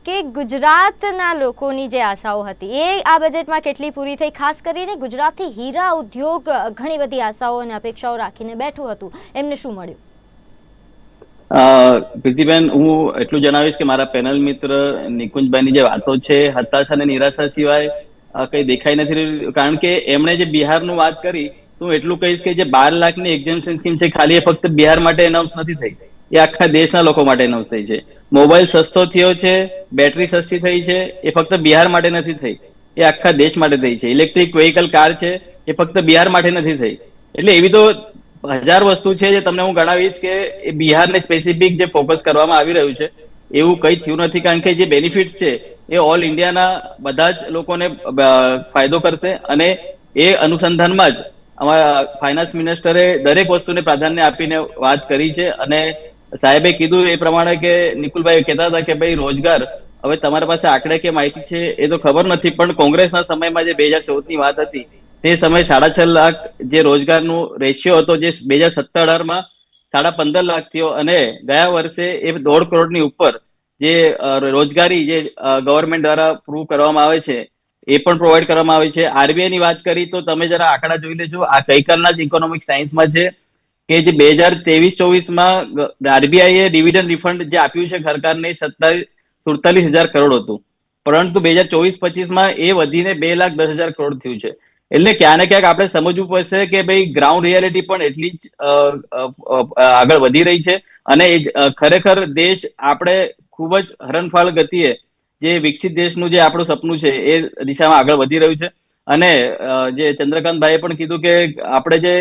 કે ગુજરાતના લોકોની જે આશાઓ હતી એ આ બજેટમાં કેટલી પૂરી થઈ, ખાસ કરીને ગુજરાતથી હીરા ઉદ્યોગ ઘણી બધી આશાઓ અને અપેક્ષાઓ રાખીને બેઠું હતું, એમને શું મળ્યું? પ્રીતિબેન, હું એટલું જણાવીશ કે મારા પેનલ મિત્ર નિકુંજભાઈની જે વાતો છે હતાશા અને નિરાશા સિવાય કઈ દેખાઈ નથી રહ્યું. કારણ કે એમણે જે બિહારનું વાત કરી, તો હું એટલું કહીશ કે જે 12 લાખની એક્ઝેમ્પશન સ્કીમ છે ખાલી એ ફક્ત બિહાર માટે એનાઉન્સ નથી થઈ, એ આખા દેશના લોકો માટે એનાઉન્સ થઈ છે. મોબાઈલ સસ્તો થયો છે, બેટરી સસ્તી થઈ છે, એ ફક્ત બિહાર માટે નથી થઈ, એ આખા દેશ માટે થઈ છે. ઇલેક્ટ્રિક વ્હીકલ કાર છે, એ ફક્ત બિહાર માટે નથી થઈ. એટલે એવી તો 1000 વસ્તુ છે જે તમને હું ગણાવીશ કે એ બિહારને સ્પેસિફિક જે ફોકસ કરવામાં આવી રહ્યું છે એવું કઈ થયું નથી. કારણ કે જે બેનિફિટ્સ છે એ ઓલ ઇન્ડિયાના બધા જ લોકોને ફાયદો કરશે. અને એ અનુસંધાનમાં જ અમારા ફાઇનાન્સ મિનિસ્ટરે દરેક વસ્તુને પ્રાધાન્ય આપીને વાત કરી છે. અને સાહેબે કીધું એ પ્રમાણે કે નિકુલભાઈ કહેતા હતા કે ભાઈ રોજગાર, હવે તમારા પાસે આંકડે કે માહિતી છે એ તો ખબર નથી, પણ કોંગ્રેસના સમયમાં જે 2014ની વાત હતી તે સમયે 6.5 લાખ જે રોજગારનું રેશિયો હતો, જે 2017-18માં 15.5 લાખ થયો. અને ગયા વર્ષે એ 1.5 કરોડની ઉપર જે રોજગારી જે ગવર્મેન્ટ દ્વારા પ્રૂવ કરવામાં આવે છે એ પણ પ્રોવાઈડ કરવામાં આવી છે. આરબીઆઈ ની વાત કરી તો તમે જરા આંકડા જોઈ લેજો. આ ગઈકાલના જ ઇકોનોમિક્સ ટાઈમ્સમાં છે કે જે 2023-24માં આરબીઆઈએ ડિવિડન્ડ રિફંડ જે આપ્યું છે સરકારને 47,000 કરોડ હતું, પરંતુ 2024-25માં એ વધીને 2,10,000 કરોડ થયું છે. એટલે ક્યાં ને ક્યાંક આપણે સમજવું પડશે કે ભાઈ ગ્રાઉન્ડ રિયાલિટી પણ એટલી જ આગળ વધી રહી છે. અને ખરેખર દેશ આપણે ખૂબ જ હરણફાળ ગતિએ જે વિકસિત દેશનું જે આપણું સપનું છે એ દિશામાં આગળ વધી રહ્યું છે. અને જે ચંદ્રકાંતભાઈએ પણ કીધું કે આપણે જે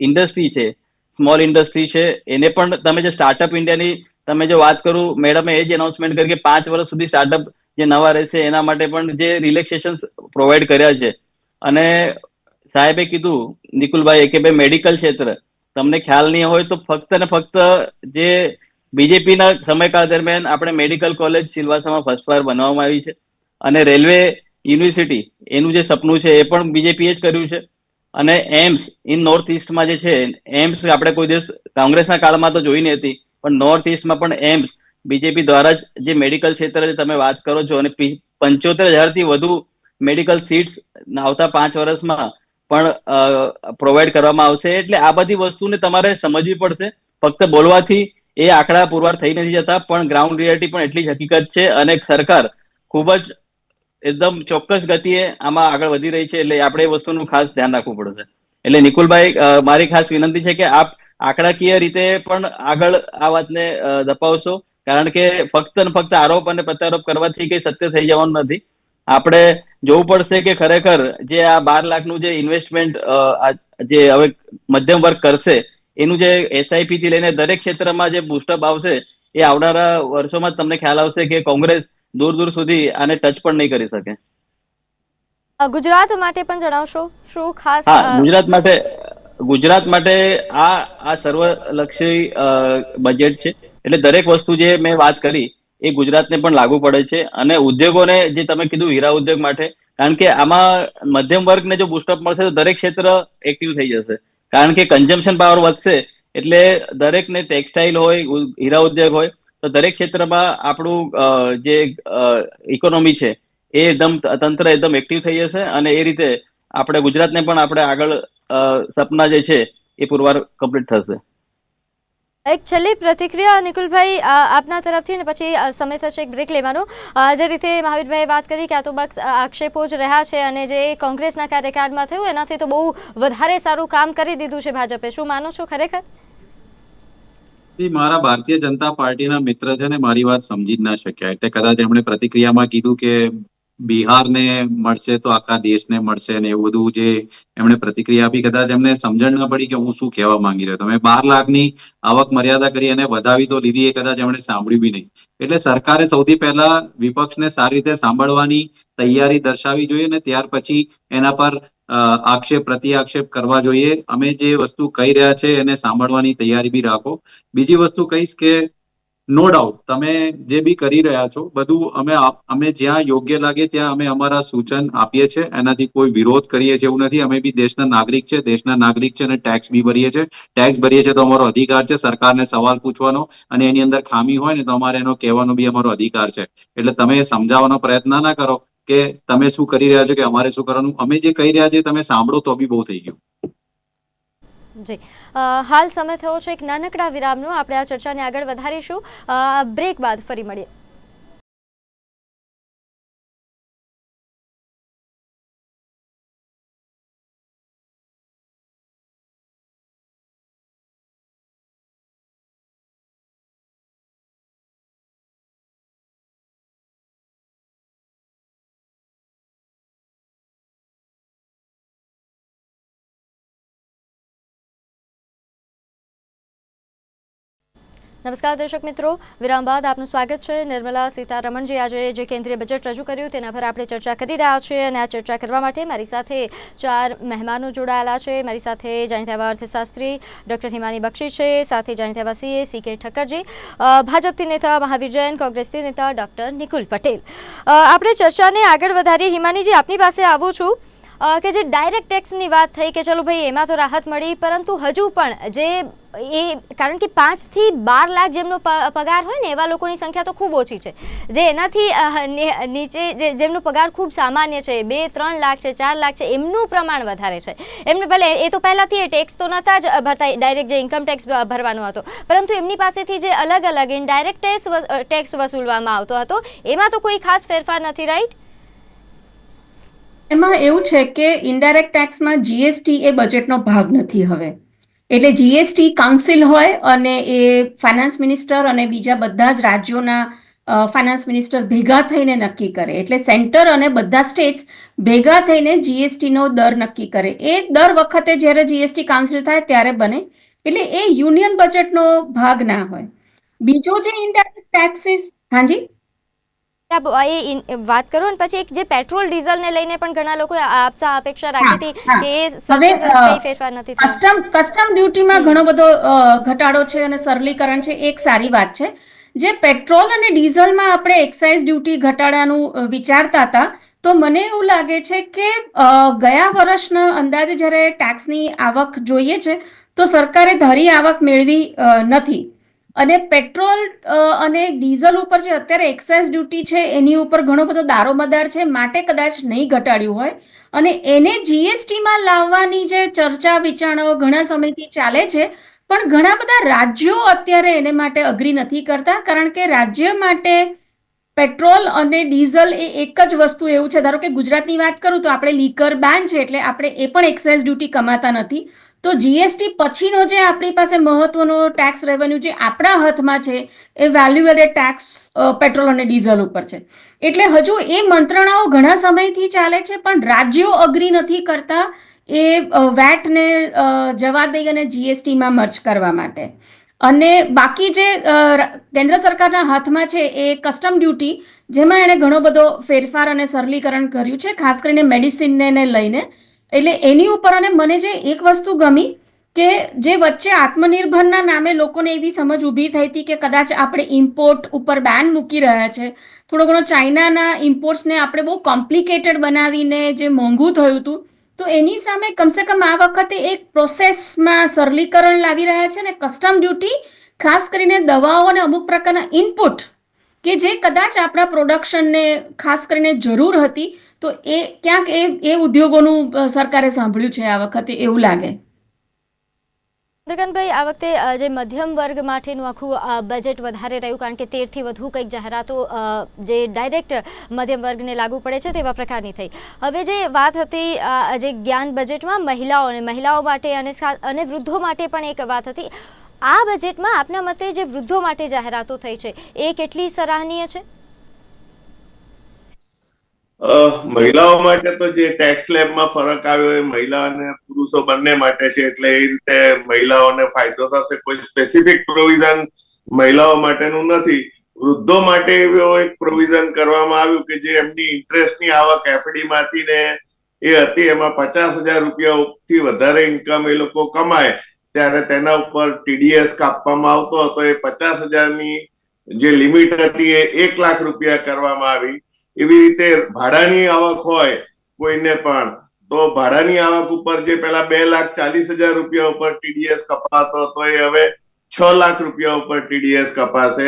ઇન્ડસ્ટ્રી છે, સ્મોલ ઇન્ડસ્ટ્રી છે, એને પણ તમે જે સ્ટાર્ટઅપ ઇન્ડિયાની તમે જો વાત કરું, મેડમે એ જ એનાઉન્સમેન્ટ કરી કે 5 વર્ષ સુધી સ્ટાર્ટઅપ જે નવા રહેશે એના માટે પણ જે રિલેક્સેશન પ્રોવાઈડ કર્યા છે. અને સાહેબે કીધું નિકુલભાઈ કે ભાઈ મેડિકલ ક્ષેત્ર, તમને ખ્યાલ નહીં હોય તો ફક્ત ને ફક્ત જે બીજેપીના સમયકાળ દરમિયાન આપણે મેડિકલ કોલેજ સિલવાસામાં ફર્સ્ટ વાર બનાવવામાં આવી છે. અને રેલવે યુનિવર્સિટી એનું જે સપનું છે એ પણ બીજેપીએ જ કર્યું છે. અને એમ્સ ઇન નોર્થ ઇસ્ટમાં જે છે, એમ્સ આપણે કોઈ દિવસ કોંગ્રેસના કાળમાં તો જોઈ નહીં હતી, પણ નોર્થ ઇસ્ટમાં પણ એમ્સ બીજેપી દ્વારા જ જે મેડિકલ ક્ષેત્ર તમે વાત કરો છો, અને 75,000થી વધુ મેડિકલ સીટ્સ આવતા 5 વર્ષમાં પણ પ્રોવાઈડ કરવામાં આવશે. એટલે આ બધી વસ્તુને તમારે સમજવી પડશે. ફક્ત બોલવાથી એ આંકડા પુરવાર થઈ નથી જતા, પણ ગ્રાઉન્ડ રિયાલિટી પણ એટલી જ હકીકત છે. અને સરકાર ખૂબ જ એકદમ ચોક્કસ ગતિએ આમાં આગળ વધી રહી છે. એટલે આપણે એ વસ્તુનું ખાસ ધ્યાન રાખવું પડશે. એટલે નિકુલભાઈ, મારી ખાસ વિનંતી છે કે આપ આંકડાકીય રીતે પણ આગળ આ વાતને દપાવશો. કારણ કે ફક્ત ને ફક્ત આરોપ અને પ્રત્યારોપ કરવાથી કઈ સત્ય થઈ જવાનું નથી. આપણે જોવું પડશે કે ખરેખર જે આ 12 લાખનું જે ઇન્વેસ્ટમેન્ટ જે હવે મધ્યમ વર્ગ કરશે, એનું જે એસઆઈપી થી લઈને દરેક ક્ષેત્રમાં જે બુસ્ટઅપ આવશે, એ આવનારા વર્ષોમાં તમને ખ્યાલ આવશે કે કોંગ્રેસ દૂર દૂર સુધી આને ટચ પણ નહીં કરી શકે. ગુજરાત માટે પણ જણાવશો શું ખાસ? ગુજરાત માટે આ સર્વલક્ષી બજેટ છે. એટલે દરેક વસ્તુ જે મેં વાત કરી એ ગુજરાતને પણ લાગુ પડે છે. અને ઉદ્યોગોને જે તમે કીધું હીરા ઉદ્યોગ માટે, કારણ કે આમાં મધ્યમ વર્ગને જો બુસ્ટઅપ મળશે તો દરેક ક્ષેત્ર એક્ટિવ થઈ જશે. કારણ કે કન્ઝમ્પશન પાવર વધશે એટલે દરેકને ટેક્સટાઇલ હોય, હીરા ઉદ્યોગ હોય, તો દરેક ક્ષેત્રમાં આપણું જે ઇકોનોમી છે એ તંત્ર એકદમ એક્ટિવ થઈ જશે. અને એ રીતે આપણે ગુજરાતને પણ આપણે આગળ સપના જે છે એ પુરવાર કમ્પ્લીટ થશે. એક છેલ્લી પ્રતિક્રિયા નિકુલભાઈ આપના તરફથી, ને પછી સમય થશે એક બ્રેક લેવાનો. જે રીતે મહાવીરભાઈએ વાત કરી કે આ તો બસ આક્ષેપો જ રહ્યા છે, અને જે કોંગ્રેસના કાર્યકાળમાં થયું એનાથી તો બહુ વધારે સારું કામ કરી દીધું છે ભાજપે. શું માનો છો ખરેખર? મારા ભારતીય જનતા પાર્ટીના મિત્ર છે ને મારી વાત સમજી જ ના શક્યા. એટલે કદાચ એમણે પ્રતિક્રિયામાં કીધું કે બિહારને મળશે તો આખા દેશને મળશે ને એવું બધું જે એમણે પ્રતિક્રિયા આપી, કદાચ એમને સમજણ ન પડી કે હું શું કહેવા માંગી રહ્યો. તમે 12 લાખની આવક મર્યાદા કરી અને વધાવી તો લીધી, એ કદાચ એમણે સાંભળ્યું બી નહીં. એટલે સરકારે સૌથી પહેલા વિપક્ષને સારી રીતે સાંભળવાની તૈયારી દર્શાવવી જોઈએ ને ત્યાર પછી એના પર આક્ષેપ પ્રતિ આક્ષેપ કરવા જોઈએ. અમે જે વસ્તુ કહી રહ્યા છે એને સાંભળવાની તૈયારી બી રાખો. બીજી વસ્તુ કહીશ કે નો ડાઉટ તમે જે બી કરી રહ્યા છો બધું અમે જ્યાં યોગ્ય લાગે ત્યાં અમે અમારા સૂચન આપીએ છીએ, એનાથી કોઈ વિરોધ કરીએ છીએ એવું નથી. અમે બી દેશના નાગરિક છે અને ટેક્સ બી ભરીએ છીએ. ટેક્સ ભરીએ છીએ તો અમારો અધિકાર છે સરકારને સવાલ પૂછવાનો, અને એની અંદર ખામી હોય ને તો અમારે એનો કહેવાનો બી અમારો અધિકાર છે. એટલે તમે સમજાવવાનો પ્રયત્ન ના કરો કે તમે શું કરી રહ્યા છો કે અમારે શું કરવાનું. અમે જે કહી રહ્યા છીએ તમે સાંભળો તો બી બહુ થઈ ગયું. જી, હાલ સમય થયો છે એક નાનકડા વિરામનો. આપણે આ ચર્ચાને આગળ વધારીશું બ્રેક બાદ. ફરી મળીએ. નમસ્કાર દર્શક મિત્રો, વિરામ બાદ આપનું સ્વાગત છે. નિર્મલા સીતારમણજી આજે જે કેન્દ્રીય બજેટ રજૂ કર્યું તેના પર આપણે ચર્ચા કરી રહ્યા છીએ, અને આ ચર્ચા કરવા માટે મારી સાથે 4 મહેમાનો જોડાયેલા છે. મારી સાથે જાણીતા એવા અર્થશાસ્ત્રી ડૉક્ટર હિમાની બક્ષી છે, સાથે જાણીતા એવા CA CK ઠક્કરજી, ભાજપથી નેતા મહાવીર જૈન, કોંગ્રેસથી નેતા ડૉક્ટર નિકુલ પટેલ. આપણે ચર્ચાને આગળ વધારીએ. હિમાનીજી, આપની પાસે આવું છું કે જે ડાયરેક્ટ ટેક્સની વાત થઈ કે ચલો ભાઈ એમાં તો રાહત મળી, પરંતુ હજુ પણ જે કારણ કે 5 થી 12 લાખ જેમનો પગાર હોય ને એવા લોકોની સંખ્યા તો ખૂબ ઓછી છે. જે એનાથી નીચે જેમનો પગાર ખૂબ સામાન્ય છે, 2-3 લાખ છે, 4 લાખ છે, એમનું પ્રમાણ વધારે છે. એમને ભલે એ તો પહેલાંથી ટેક્સ તો નહોતા જ ભરતા, ડાયરેક્ટ જે ઇન્કમ ટેક્સ ભરવાનો હતો, પરંતુ એમની પાસેથી જે અલગ અલગ ઇનડાયરેક્ટ ટેક્સ વસૂલવામાં આવતો હતો એમાં તો કોઈ ખાસ ફેરફાર નથી, રાઈટ? એમાં એવું છે કે ઇનડાયરેક્ટ ટેક્સમાં GST એ બજેટનો ભાગ નથી હવે. એટલે GST કાઉન્સિલ હોય અને એ ફાઇનાન્સ મિનિસ્ટર અને બીજા બધા જ રાજ્યોના ફાઇનાન્સ મિનિસ્ટર ભેગા થઈને નક્કી કરે. એટલે સેન્ટર અને બધા સ્ટેટ્સ ભેગા થઈને GST નો દર નક્કી કરે. એ દર વખતે જ્યારે GST કાઉન્સિલ થાય ત્યારે બને. એટલે એ યુનિયન બજેટનો ભાગ ના હોય. બીજો જે ઇનડાયરેક્ટ ટેક્સીસ, હાજી એ વાત કરો ને પછી એક જે પેટ્રોલ ડીઝલ ને લઈને પણ ઘણા લોકો અપેક્ષા રાખી હતી કે એ ફેરફાર નથી. કસ્ટમ ડ્યુટીમાં ઘણો બધો ઘટાડો છે અને સરલીકરણ છે, એક સારી વાત છે. જે પેટ્રોલ અને ડીઝલમાં આપણે એક્સાઇઝ ડ્યુટી ઘટાડાનું વિચારતા હતા, તો મને એવું લાગે છે કે ગયા વર્ષના અંદાજે જ્યારે ટેક્સની આવક જોઈએ છે તો સરકારે ધારી આવક મેળવી નથી. અને પેટ્રોલ અને ડીઝલ ઉપર જે અત્યારે એક્સાઇઝ ડ્યુટી છે એની ઉપર ઘણો બધો દારોમદાર છે, માટે કદાચ નહીં ઘટાડ્યું હોય. અને એને GSTમાં લાવવાની જે ચર્ચા વિચારણાઓ ઘણા સમયથી ચાલે છે, પણ ઘણા બધા રાજ્યો અત્યારે એને માટે અગ્રી નથી કરતા, કારણ કે રાજ્ય માટે પેટ્રોલ અને ડીઝલ એ એક જ વસ્તુ એવું છે. ધારો કે ગુજરાતની વાત કરું તો આપણે લીકર બેન છે, એટલે આપણે એ પણ એક્સાઇઝ ડ્યુટી કમાતા નથી. તો GST પછીનો જે આપણી પાસે મહત્વનો ટેક્સ રેવન્યુ જે આપણા હાથમાં છે એ વેલ્યુ એડેડ ટેક્સ પેટ્રોલ અને ડીઝલ ઉપર છે. એટલે હજુ એ મંત્રણાઓ ઘણા સમયથી ચાલે છે, પણ રાજ્યો અગ્રી નથી કરતા એ વેટને જવા દઈ અને GSTમાં મર્જ કરવા માટે. અને બાકી જે કેન્દ્ર સરકારના હાથમાં છે એ કસ્ટમ ડ્યુટી, જેમાં એણે ઘણો બધો ફેરફાર અને સરલીકરણ કર્યું છે, ખાસ કરીને મેડિસિનને લઈને. એટલે એની ઉપર અને મને જે એક વસ્તુ ગમી કે જે વચ્ચે આત્મનિર્ભરના નામે લોકોને એવી સમજ ઊભી થઈ હતી કે કદાચ આપણે ઇમ્પોર્ટ ઉપર બેન મૂકી રહ્યા છે, થોડો ઘણો ચાઇનાના ઇમ્પોર્ટ્સને આપણે બહુ કોમ્પ્લિકેટેડ બનાવીને જે મોંઘું થયું હતું, તો એની સામે કમસે કમ આ વખતે એક પ્રોસેસમાં સરલીકરણ લાવી રહ્યા છે. ને કસ્ટમ ડ્યુટી ખાસ કરીને દવાઓ અને અમુક પ્રકારના ઇનપુટ કે જે કદાચ આપણા પ્રોડક્શનને ખાસ કરીને જરૂર હતી, તો એ ક્યાંક એ ઉદ્યોગોનું સરકારે સાંભળ્યું છે આ વખતે એવું લાગે. ચંદ્રકાંતભાઈ, આ વખતે જે મધ્યમ વર્ગ માટેનું આખું બજેટ વધારે રહ્યું, કારણ કે 13 થી વધુ કંઈક જાહેરાતો જે ડાયરેક્ટ મધ્યમ વર્ગને લાગુ પડે છે તેવા પ્રકારની થઈ. હવે જે વાત હતી જે જ્ઞાન બજેટમાં મહિલાઓ માટે અને વૃદ્ધો માટે પણ એક વાત હતી. આ બજેટમાં આપના મતે જે વૃદ્ધો માટે જાહેરાતો થઈ છે એ કેટલી સરાહનીય છે? મહિલાઓ માટે તો જે ટેક્સ સ્લેબમાં ફરક આવ્યો એ મહિલા અને પુરુષો બંને માટે છે, એટલે એ રીતે મહિલાઓને ફાયદો થશે. કોઈ સ્પેસિફિક પ્રોવિઝન મહિલાઓ માટેનું નથી. વૃદ્ધો માટે એવો એક પ્રોવિઝન કરવામાં આવ્યું કે જે એમની ઇન્ટરેસ્ટની આવક એફડી માંથી ને એ હતી, એમાં 50,000 રૂપિયાથી વધારે ઇન્કમ એ લોકો કમાય ત્યારે તેના ઉપર TDS કાપવામાં આવતો હતો. એ 50,000ની જે લિમિટ હતી એ 1 લાખ રૂપિયા કરવામાં આવી. એવી રીતે ભાડાની આવક હોય કોઈને પણ, તો ભાડાની આવક ઉપર જે પેલા 2,40,000 રૂપિયા ઉપર TDS કપાતો હતો એ હવે 6 લાખ રૂપિયા ઉપર TDS કપાશે.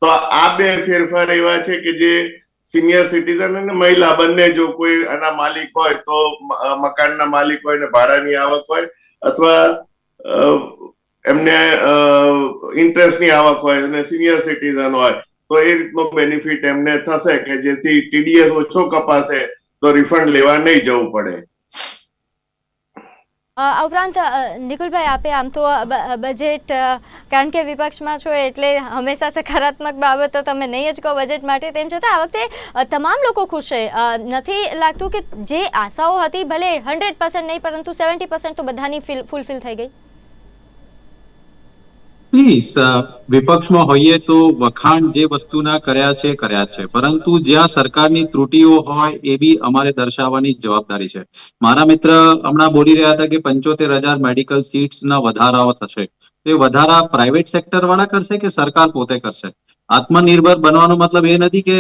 તો આ બે ફેરફાર એવા છે કે જે સિનિયર સિટીઝન અને મહિલા બંને, જો કોઈ આના માલિક હોય તો મકાનના માલિક હોય ને ભાડાની આવક હોય, અથવા એમને ઇન્ટરેસ્ટની આવક હોય અને સિનિયર સિટીઝન હોય, તો એ રીતનો બેનિફિટ એમને થશે કે જેથી TDS ઓછો કપાશે તો રિફંડ લેવા નહીં જવું પડે. ઉપરાંત નિકુલભાઈ, આપે આમ તો બજેટ, કારણ કે વિપક્ષમાં છો એટલે હંમેશા સકારાત્મક બાબતો તમે નહીં જ કહો બજેટ માટે, તેમ છતાં આ વખતે તમામ લોકો ખુશ છે. નથી લાગતું કે જે આશાઓ હતી ભલે 100% નહીં પરંતુ 70% તો બધાની ફૂલફિલ થઈ ગઈ? વિપક્ષમાં હોઈએ તો વખાણ જે વસ્તુના કર્યા છે, પરંતુ જ્યાં સરકારની ત્રુટીઓ હોય એ બી અમારે દર્શાવવાની જવાબદારી છે. મારા મિત્ર હમણાં બોલી રહ્યા હતા કે 75,000 મેડિકલ સીટ્સના વધારાઓ થશે. એ વધારા પ્રાઇવેટ સેક્ટર વાળા કરશે કે સરકાર પોતે કરશે? આત્મનિર્ભર બનવાનો મતલબ એ નથી કે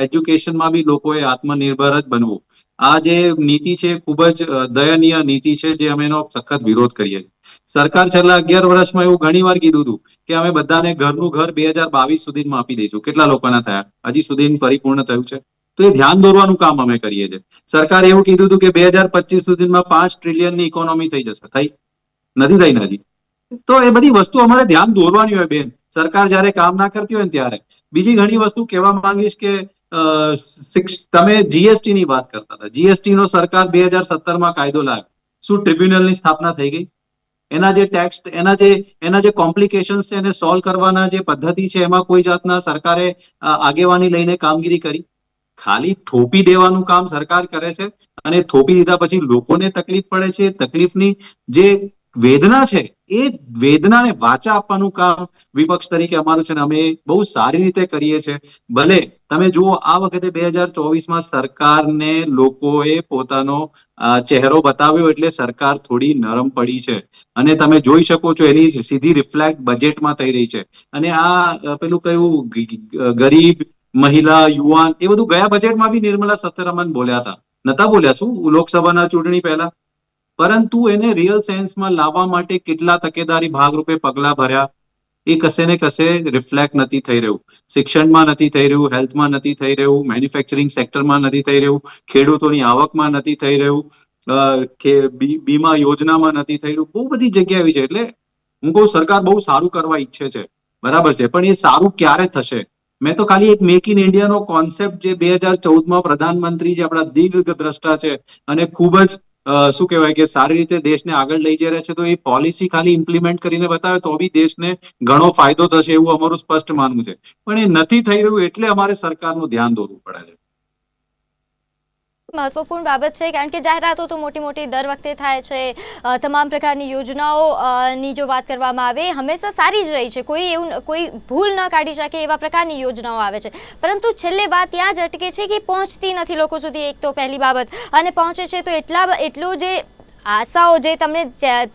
એજ્યુકેશનમાં બી લોકોએ આત્મનિર્ભર જ બનવું. આ જે નીતિ છે ખૂબ જ દયનીય નીતિ છે, જે અમે એનો સખત વિરોધ કરીએ છીએ. સરકાર છેલ્લા 11 વર્ષમાં એવું ઘણી વાર કીધું હતું કે અમે બધાને ઘરનું ઘર 2022 સુધીમાં આપી દઈશું. કેટલા લોકોના થયા? હજી સુધી પરિપૂર્ણ થયું છે? તો એ ધ્યાન દોરવાનું કામ અમે કરીએ છીએ. સરકારે એવું કીધું હતું કે 2025 સુધીમાં 5 ટ્રિલિયનની ઇકોનોમી થઈ જશે. થઈ નથી થઈ નથી. તો એ બધી વસ્તુ અમારે ધ્યાન દોરવાની હોય બેન, સરકાર જયારે કામ ના કરતી હોય ને ત્યારે. બીજી ઘણી વસ્તુ કહેવા માંગીશ કે તમે GST ની વાત કરતા હતા. GST નો સરકાર 2017માં કાયદો લાવ્યો. શું ટ્રિબ્યુનલની સ્થાપના થઈ ગઈ? એના જે ટેક્સ, એના જે કોમ્પ્લિકેશન્સ છે એને સોલ્વ કરવાના જે પદ્ધતિ છે એમાં કોઈ જાતના સરકારે આગેવાની લઈને કામગીરી કરી? ખાલી થોપી દેવાનું કામ સરકાર કરે છે, અને થોપી દીધા પછી લોકોને તકલીફ પડે છે. તકલીફની જે વેદના છે એ વેદનાને વાચા આપવાનું કામ વિપક્ષ તરીકે અમારું છે, ને અમે બહુ સારી રીતે કરીએ છીએ. ભલે તમે જુઓ આ વખતે 2024માં સરકારને લોકોએ પોતાનો ચહેરો બતાવ્યો એટલે સરકાર થોડી નરમ પડી છે, અને તમે જોઈ શકો છો એની સીધી રિફ્લેક્ટ બજેટમાં થઈ રહી છે. અને આ પેલું કયું ગરીબ, મહિલા, યુવાન, એ બધું ગયા બજેટમાં બી નિર્મલા સીતારમણ બોલ્યા હતા. નતા બોલ્યા શું લોકસભાના ચૂંટણી પહેલા? પરંતુ એને રિયલ સેન્સમાં લાવવા માટે કેટલા તકેદારી ભાગરૂપે પગલા ભર્યા એ કશે ને કશે રિફ્લેક્ટ નથી થઈ રહ્યું. શિક્ષણમાં નથી થઈ રહ્યું, હેલ્થમાં નથી થઈ રહ્યું, મેન્યુફેક્ચરિંગ સેક્ટરમાં નથી થઈ રહ્યું, ખેડૂતોની આવકમાં નથી થઈ રહ્યું, બીમા યોજનામાં નથી થઈ રહ્યું. બહુ બધી જગ્યા એવી છે. એટલે હું કહું સરકાર બહુ સારું કરવા ઈચ્છે છે, બરાબર છે, પણ એ સારું ક્યારે થશે? મેં તો ખાલી એક મેક ઇન ઇન્ડિયાનો કોન્સેપ્ટ જે 2014માં પ્રધાનમંત્રી જે આપણા દીર્ઘદ્રષ્ટા છે અને ખૂબ જ શું કહેવાય કે સારી રીતે દેશને આગળ લઈ જઈ રહ્યા છે, તો એ પોલિસી ખાલી ઇમ્પ્લિમેન્ટ કરીને બતાવે તો બી દેશને ઘણો ફાયદો થશે એવું અમારું સ્પષ્ટ માનવું છે. પણ એ નથી થઈ રહ્યું એટલે અમારે સરકારનું ધ્યાન દોરવું પડે છે. મહત્વપૂર્ણ બાબત છે, કારણ કે જાહેરાતો તો મોટી મોટી દર વખતે થાય છે. તમામ પ્રકારની યોજનાઓની જો વાત કરવામાં આવે હંમેશા સારી જ રહી છે. કોઈ ભૂલ ન કાઢી શકે એવા પ્રકારની યોજનાઓ આવે છે, પરંતુ છેલ્લે વાત ત્યાં જ અટકે છે કે પહોંચતી નથી લોકો સુધી. એક તો પહેલી બાબત, અને પહોંચે છે તો એટલું જે આશાઓ જે તમને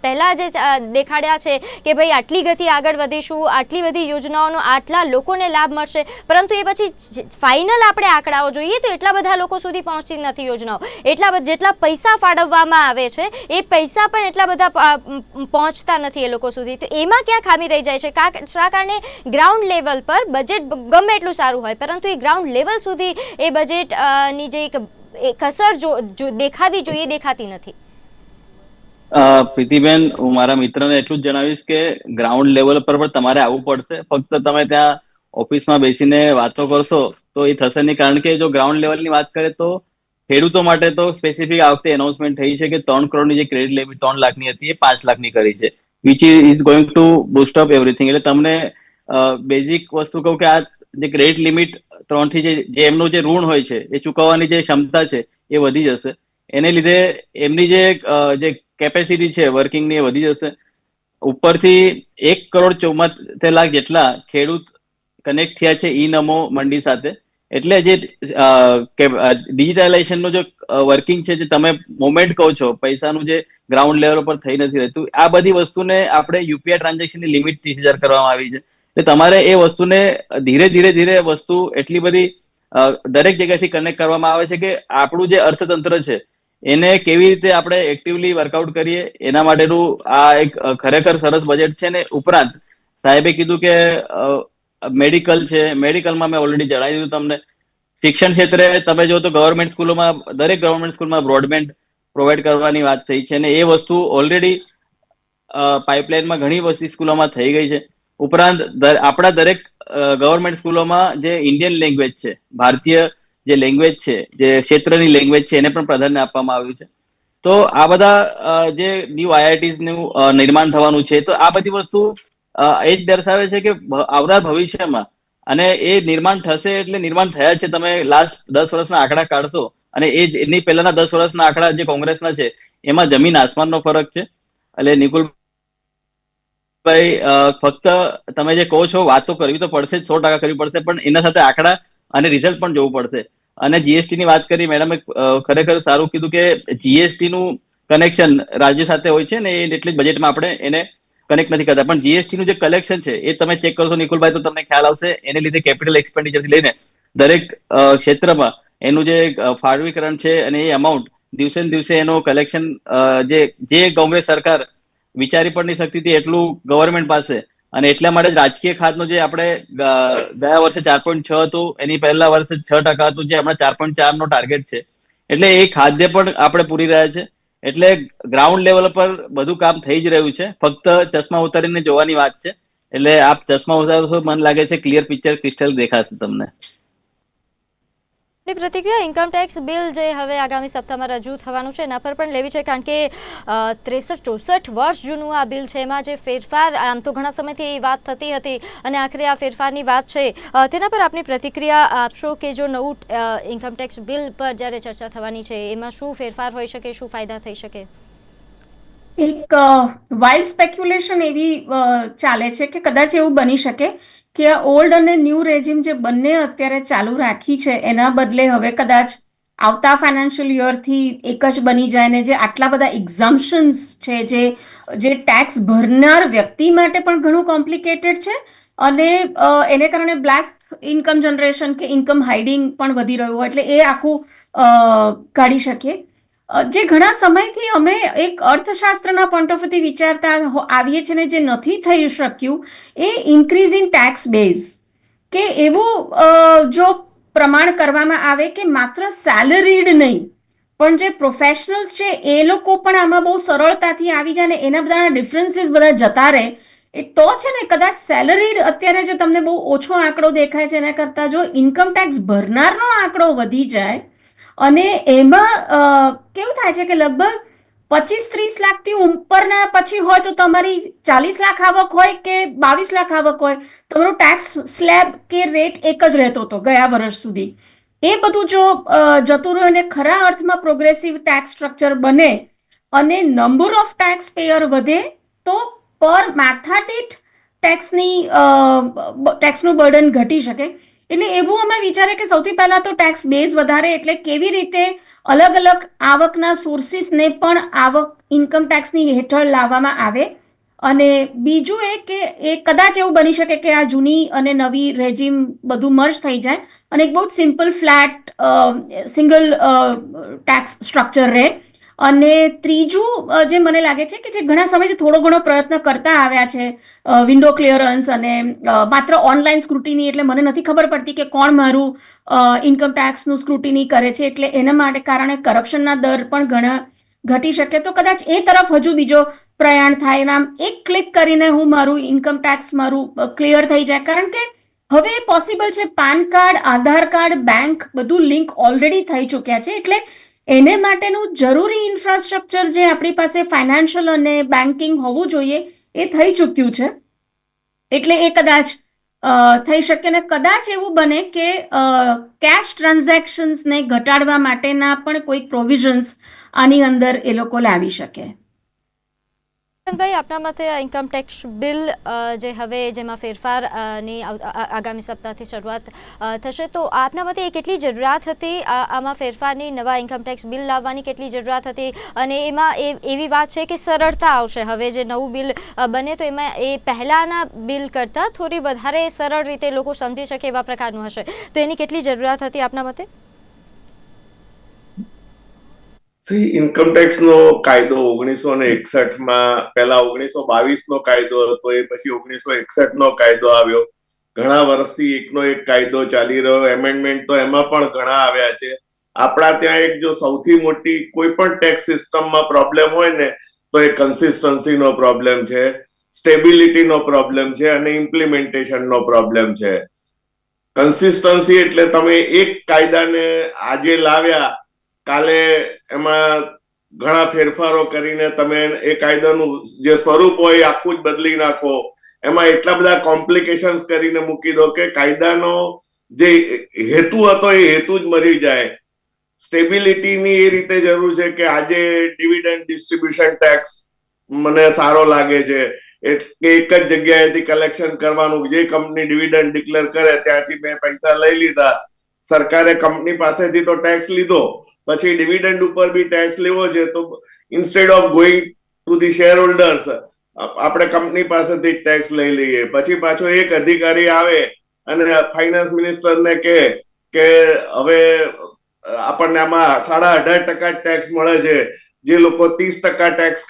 પહેલા જે દેખાડ્યા છે કે ભાઈ આટલી ગતિ આગળ વધીશું, આટલી બધી યોજનાઓનો આટલા લોકોને લાભ મળશે, પરંતુ એ પછી ફાઇનલ આપણે આંકડાઓ જોઈએ તો એટલા બધા લોકો સુધી પહોંચતી નથી યોજનાઓ. જેટલા પૈસા ફાળવવામાં આવે છે એ પૈસા પણ એટલા બધા પહોંચતા નથી એ લોકો સુધી. તો એમાં ક્યાં ખામી રહી જાય છે? શા કારણે ગ્રાઉન્ડ લેવલ પર બજેટ ગમે એટલું સારું હોય, પરંતુ એ ગ્રાઉન્ડ લેવલ સુધી એ બજેટની જે કસર દેખાવી જોઈએ દેખાતી નથી? પ્રીતિબેન, હું મારા મિત્રને એટલું જ જણાવીશ કે ગ્રાઉન્ડ લેવલ પર પણ તમારે આવવું પડશે. ફક્ત તમે ત્યાં ઓફિસમાં બેસીને વાતો કરશો તો એ થશે નહીં. કારણ કે જો ગ્રાઉન્ડ લેવલની વાત કરીએ તો ખેડૂતો માટે તો સ્પેસિફિક આ વખતે એનાઉન્સમેન્ટ થઈ છે કે 3 કરોડની જે ક્રેડિટ લિમિટ 3 લાખની હતી એ 5 લાખની કરી છે, which is going to boost up everything. એટલે તમને બેઝિક વસ્તુ કહું કે આ જે ક્રેડિટ લિમિટ 3 થી જે એમનું જે ઋણ હોય છે એ ચૂકવવાની જે ક્ષમતા છે એ વધી જશે. એને લીધે એમની જે કેપેસિટી છે વર્કિંગની એ વધી જશે. ઉપરથી 1,74,00,000 જેટલા ખેડૂત કનેક્ટ થયા છે ઈ નમો મંડી સાથે. એટલે જે ડિજિટાઇઝેશનનું જે વર્કિંગ છે, જે તમે મોમેન્ટ કહો છો, પૈસાનું જે ગ્રાઉન્ડ લેવલ પર થઈ નથી રહેતું, આ બધી વસ્તુને આપણે યુપીઆઈ ટ્રાન્ઝેક્શનની લિમિટ 30,000 કરવામાં આવી છે. એટલે તમારે એ વસ્તુને ધીરે વસ્તુ એટલી બધી દરેક જગ્યાથી કનેક્ટ કરવામાં આવે છે કે આપણું જે અર્થતંત્ર છે એને કેવી રીતે આપણે એક્ટિવલી વર્કઆઉટ કરીએ, એના માટેનું આ એક ખરેખર સરસ બજેટ છે. ને ઉપરાંત સાહેબે કીધું કે મેડિકલ છે, મેડિકલમાં મેં ઓલરેડી જણાવી દીધું તમને. શિક્ષણ ક્ષેત્રે તમે જો તો દરેક ગવર્મેન્ટ સ્કૂલમાં બ્રોડબેન્ડ પ્રોવાઈડ કરવાની વાત થઈ છે, અને એ વસ્તુ ઓલરેડી પાઇપલાઇનમાં ઘણી બધી સ્કૂલોમાં થઈ ગઈ છે. ઉપરાંત આપણા દરેક ગવર્મેન્ટ સ્કૂલોમાં જે ઇન્ડિયન લેંગ્વેજ છે, ભારતીય જે લેંગ્વેજ છે, જે ક્ષેત્રની લેંગ્વેજ છે, એને પણ પ્રાધાન્ય આપવામાં આવ્યું છે. તો આ બધા જે ન્યૂ આઈઆઈટીઝનું નિર્માણ થવાનું છે, તો આ બધી વસ્તુ એ જ દર્શાવે છે કે આવનાર ભવિષ્યમાં, અને એ નિર્માણ થશે એટલે નિર્માણ થયા છે. તમે લાસ્ટ 10 વર્ષના આંકડા કાઢશો અને એની પહેલાના 10 વર્ષના આંકડા જે કોંગ્રેસના છે એમાં જમીન આસમાનનો ફરક છે. એટલે નિકુલભાઈ, ફક્ત તમે જે કહો છો વાતો કરવી તો પડશે જ, 100% કરવી પડશે, પણ એના સાથે આંકડા અને રિઝલ્ટ પણ જોવું પડશે. અને જીએસટી ની વાત કરી મેડમે, ખરેખર સારું કીધું કે જીએસટી નું કનેક્શન રાજ્ય સાથે હોય છે ને, એટલે જ બજેટમાં આપણે એને કનેક્ટ નથી કરતા. પણ જીએસટી નું જે કલેક્શન છે એ તમે ચેક કરશો નિકુલભાઈ તો તમને ખ્યાલ આવશે. એને લીધે કેપિટલ એક્સપેન્ડિચર થી લઈને દરેક ક્ષેત્રમાં એનું જે ફાળવીકરણ છે અને એ અમાઉન્ટ દિવસે ને દિવસે એનું કલેક્શન, જે કોંગ્રેસ સરકાર વિચારી પણ નહીં શકતી હતી એટલું ગવર્મેન્ટ પાસે, અને એટલા માટે રાજકીય ખાતનું જે આપણે ગયા વર્ષે 4.6 હતું, એની પહેલા વર્ષે 6% હતું, જે હમણાં 4.4 નો ટાર્ગેટ છે. એટલે એ ખાદ્ય પણ આપણે પૂરી રહ્યા છે. એટલે ગ્રાઉન્ડ લેવલ પર બધું કામ થઈ જ રહ્યું છે, ફક્ત ચશ્મા ઉતારીને જોવાની વાત છે. એટલે આપ ચશ્મા ઉતારશો, મને લાગે છે ક્લિયર પિક્ચર ક્રિસ્ટલ દેખાશે તમને. પ્રતિક્રિયા ઇન્કમ ટેક્સ બિલ જે હવે આગામી સપ્તાહમાં રજૂ થવાનું છે એના પર પણ લેવી છે, કારણ કે 63-64 વર્ષ જૂનું આ બિલ છે. એમાં જે ફેરફાર, આમ તો ઘણા સમયથી વાત થતી હતી અને આખરે આ ફેરફારની વાત છે, તેના પર આપની પ્રતિક્રિયા આપશો કે જો નવું ઇન્કમ ટેક્સ બિલ પર જ્યારે ચર્ચા થવાની છે એમાં શું ફેરફાર હોઈ શકે, શું ફાયદા થઈ શકે? એક વાઇલ્ડ સ્પેક્યુલેશન એવી ચાલે છે કે કદાચ એવું બની શકે કે આ ઓલ્ડ અને ન્યૂ રેજિમ જે બંને અત્યારે ચાલુ રાખી છે એના બદલે હવે કદાચ આવતા ફાઇનાન્શિયલ યરથી એક જ બની જાય, ને જે આટલા બધા એક્ઝમ્પશન્સ છે, જે ટેક્સ ભરનાર વ્યક્તિ માટે પણ ઘણું કોમ્પ્લિકેટેડ છે, અને એને કારણે બ્લેક ઇન્કમ જનરેશન કે ઇન્કમ હાઇડિંગ પણ વધી રહ્યું હોય, એટલે એ આખું કાઢી શકીએ. જે ઘણા સમયથી અમે એક અર્થશાસ્ત્રના પોઈન્ટ ઓફ વ્યૂથી વિચારતા આવીએ છીએ ને જે નથી થઈ શક્યું, એ ઇન્ક્રીઝ ઇન ટેક્સ બેઝ, કે એવું જો પ્રમાણ કરવામાં આવે કે માત્ર સેલરીડ નહીં પણ જે પ્રોફેશનલ્સ છે એ લોકો પણ આમાં બહુ સરળતાથી આવી જાય ને એના બધા ડિફરન્સીસ બધા જતા રહે, એ તો છે ને કદાચ સેલરીડ અત્યારે જો તમને બહુ ઓછો આંકડો દેખાય છે એના કરતાં જો ઇન્કમ ટેક્સ ભરનારનો આંકડો વધી જાય, અને એમાં કેવું થાય છે કે લગભગ 25-30 લાખથી ઉપરના પછી હોય તો તમારી 40 લાખ આવક હોય કે 22 લાખ આવક હોય, તમારો ટેક્સ સ્લેબ કે રેટ એક જ રહેતો હતો ગયા વર્ષ સુધી. એ બધું જો જતું રહ્યું અને ખરા અર્થમાં પ્રોગ્રેસિવ ટેક્સ સ્ટ્રક્ચર બને અને નંબર ઓફ ટેક્સ પેયર વધે તો પર માથા દીઠ ટેક્સનું બર્ડન ઘટી શકે. એટલે એવું અમે વિચારે કે સૌથી પહેલા તો ટેક્સ બેઝ વધારે, એટલે કેવી રીતે અલગ અલગ આવકના સોર્સિસને પણ આવક ઇન્કમ ટેક્સની હેઠળ લાવવામાં આવે. અને બીજું એ કે એ કદાચ એવું બની શકે કે આ જૂની અને નવી રેજીમ બધું મર્જ થઈ જાય અને એક બહુ જ simple flat single tax structure રહે. અને ત્રીજું જે મને લાગે છે કે જે ઘણા સમયથી થોડો ઘણો પ્રયત્ન કરતા આવ્યા છે, વિન્ડો ક્લિયરન્સ અને માત્ર ઓનલાઈન સ્ક્રુટિની, એટલે મને નથી ખબર પડતી કે કોણ મારું ઇન્કમ ટેક્સનું સ્ક્રુટિની કરે છે, એટલે એના માટે કારણે કરપ્શનના દર પણ ઘણા ઘટી શકે. તો કદાચ એ તરફ હજુ બીજો પ્રયાણ થાય, નામ એક ક્લિક કરીને હું મારું ઇન્કમ ટેક્સ મારું ક્લિયર થઈ જાય, કારણ કે હવે પોસિબલ છે. પાન કાર્ડ, આધાર કાર્ડ, બેંક બધું લિંક ઓલરેડી થઈ ચૂક્યા છે, એટલે એને માટેનું જરૂરી ઇન્ફ્રાસ્ટ્રક્ચર જે આપણી પાસે ફાઇનાન્શિયલ અને બેન્કિંગ હોવું જોઈએ એ થઈ ચૂક્યું છે. એટલે એ કદાચ થઈ શકે ને કદાચ એવું બને કે કેશ ટ્રાન્ઝેક્શન્સને ઘટાડવા માટેના પણ કોઈક પ્રોવિઝન્સ આની અંદર એ લોકો લાવી શકે. ભાઈ, આપના મતે ઇન્કમ ટેક્સ બિલ જે હવે જેમાં ફેરફારની આગામી સપ્તાહથી શરૂઆત થશે, તો આપના મતે એ કેટલી જરૂરિયાત હતી આમાં ફેરફારની, નવા ઇન્કમ ટેક્સ બિલ લાવવાની કેટલી જરૂરિયાત હતી? અને એમાં એવી વાત છે કે સરળતા આવશે, હવે જે નવું બિલ બને તો એમાં એ પહેલાંના બિલ કરતાં થોડી વધારે સરળ રીતે લોકો સમજી શકે એવા પ્રકારનું હશે, તો એની કેટલી જરૂરિયાત હતી આપના મતે? ઇન્કમ ટેક્સ નો કાયદો 1961 પહેલા 1922 નો કાયદો હતો, એ પછી 1961 નો કાયદો આવ્યો. ઘણા વર્ષથી એકનો એક કાયદો ચાલી રહ્યો, એમેન્ડમેન્ટ તો એમાં પણ ઘણા આવ્યા છે. આપણા ત્યાં એક જો સૌથી મોટી કોઈ પણ ટેક્સ સિસ્ટમમાં પ્રોબ્લેમ હોય ને તો એ કન્સિસ્ટન્સી નો પ્રોબ્લેમ છે, સ્ટેબિલિટી નો પ્રોબ્લેમ છે અને ઇમ્પ્લિમેન્ટેશન નો પ્રોબ્લેમ છે. કન્સિસ્ટન્સી એટલે તમે એક કાયદાને આજે લાવ્યા, કાલે એમાં ઘણા ફેરફારો કરીને તમે એ કાયદાનું જે સ્વરૂપ હોય આખું જ બદલી નાખો, એમાં એટલા બધા કોમ્પ્લિકેશન્સ કરીને મૂકી દો કે કાયદાનો જે હેતુ હતો એ હેતુ જ મરી જાય. સ્ટેબિલિટીની એ રીતે જરૂર છે કે આજે ડિવિડન્ડ ડિસ્ટ્રીબ્યુશન ટેક્સ મને સારો લાગે છે, એટલે એક જ જગ્યાએથી કલેક્શન કરવાનું, જે કંપની ડિવિડન્ડ ડિક્લેર કરે ત્યાંથી મેં પૈસા લઈ લીધા, સરકારે કંપની પાસેથી તો ટેક્સ લીધો, પછી ડિવિડન્ડ ઉપર બી ટેક્સ લેવો છે, તો instead of going to the share holders આપણે કંપની પાસેથી ટેક્સ લઈ લઈએ. પછી પાછો એક અધિકારી આવે અને ફાઇનાન્સ મિનિસ્ટરને કહે કે હવે આપણને આમાં 18.5% ટેક્સ મળે છે, જે લોકો 30% ટેક્સ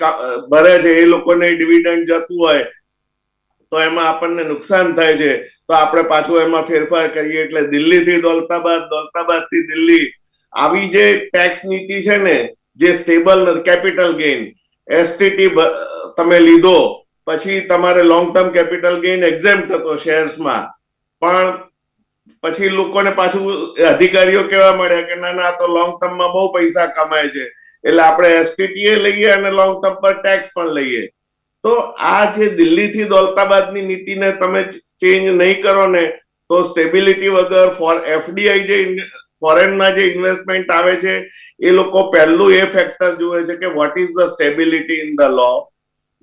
ભરે છે એ લોકોને ડિવિડન્ડ જતું હોય તો એમાં આપણને નુકસાન થાય છે, તો આપણે પાછું એમાં ફેરફાર કરીએ. એટલે દિલ્હીથી દૌલતાબાદ, દૌલતાબાદથી દિલ્હી, આવી જે ટેક્સ નીતિ છે ને, જે સ્ટેબલ કેપિટલ ગેઇન એસટીટી તમે લીધો પછી તમારે લોંગ ટર્મ કેપિટલ ગેઇન એક્ઝેમ્પ્ટ હતો શેર્સમાં, પણ પછી લોકોને પાછું અધિકારીઓ કહેવા મળ્યા કે ના ના, તો લોંગ ટર્મમાં બહુ પૈસા કમાય છે, એટલે આપણે એસટીટી લઈએ અને લોંગ ટર્મ પર ટેક્સ પણ લઈએ. તો આ જે દિલ્હીથી દૌલતાબાદની નીતિને તમે ચેન્જ નહીં કરો ને તો સ્ટેબિલિટી વગર એફડીઆઈ જે ફોરેનમાં જે ઇન્વેસ્ટમેન્ટ આવે છે એ લોકો પહેલું એ ફેક્ટર જુએ છે કે what is the stability in the law,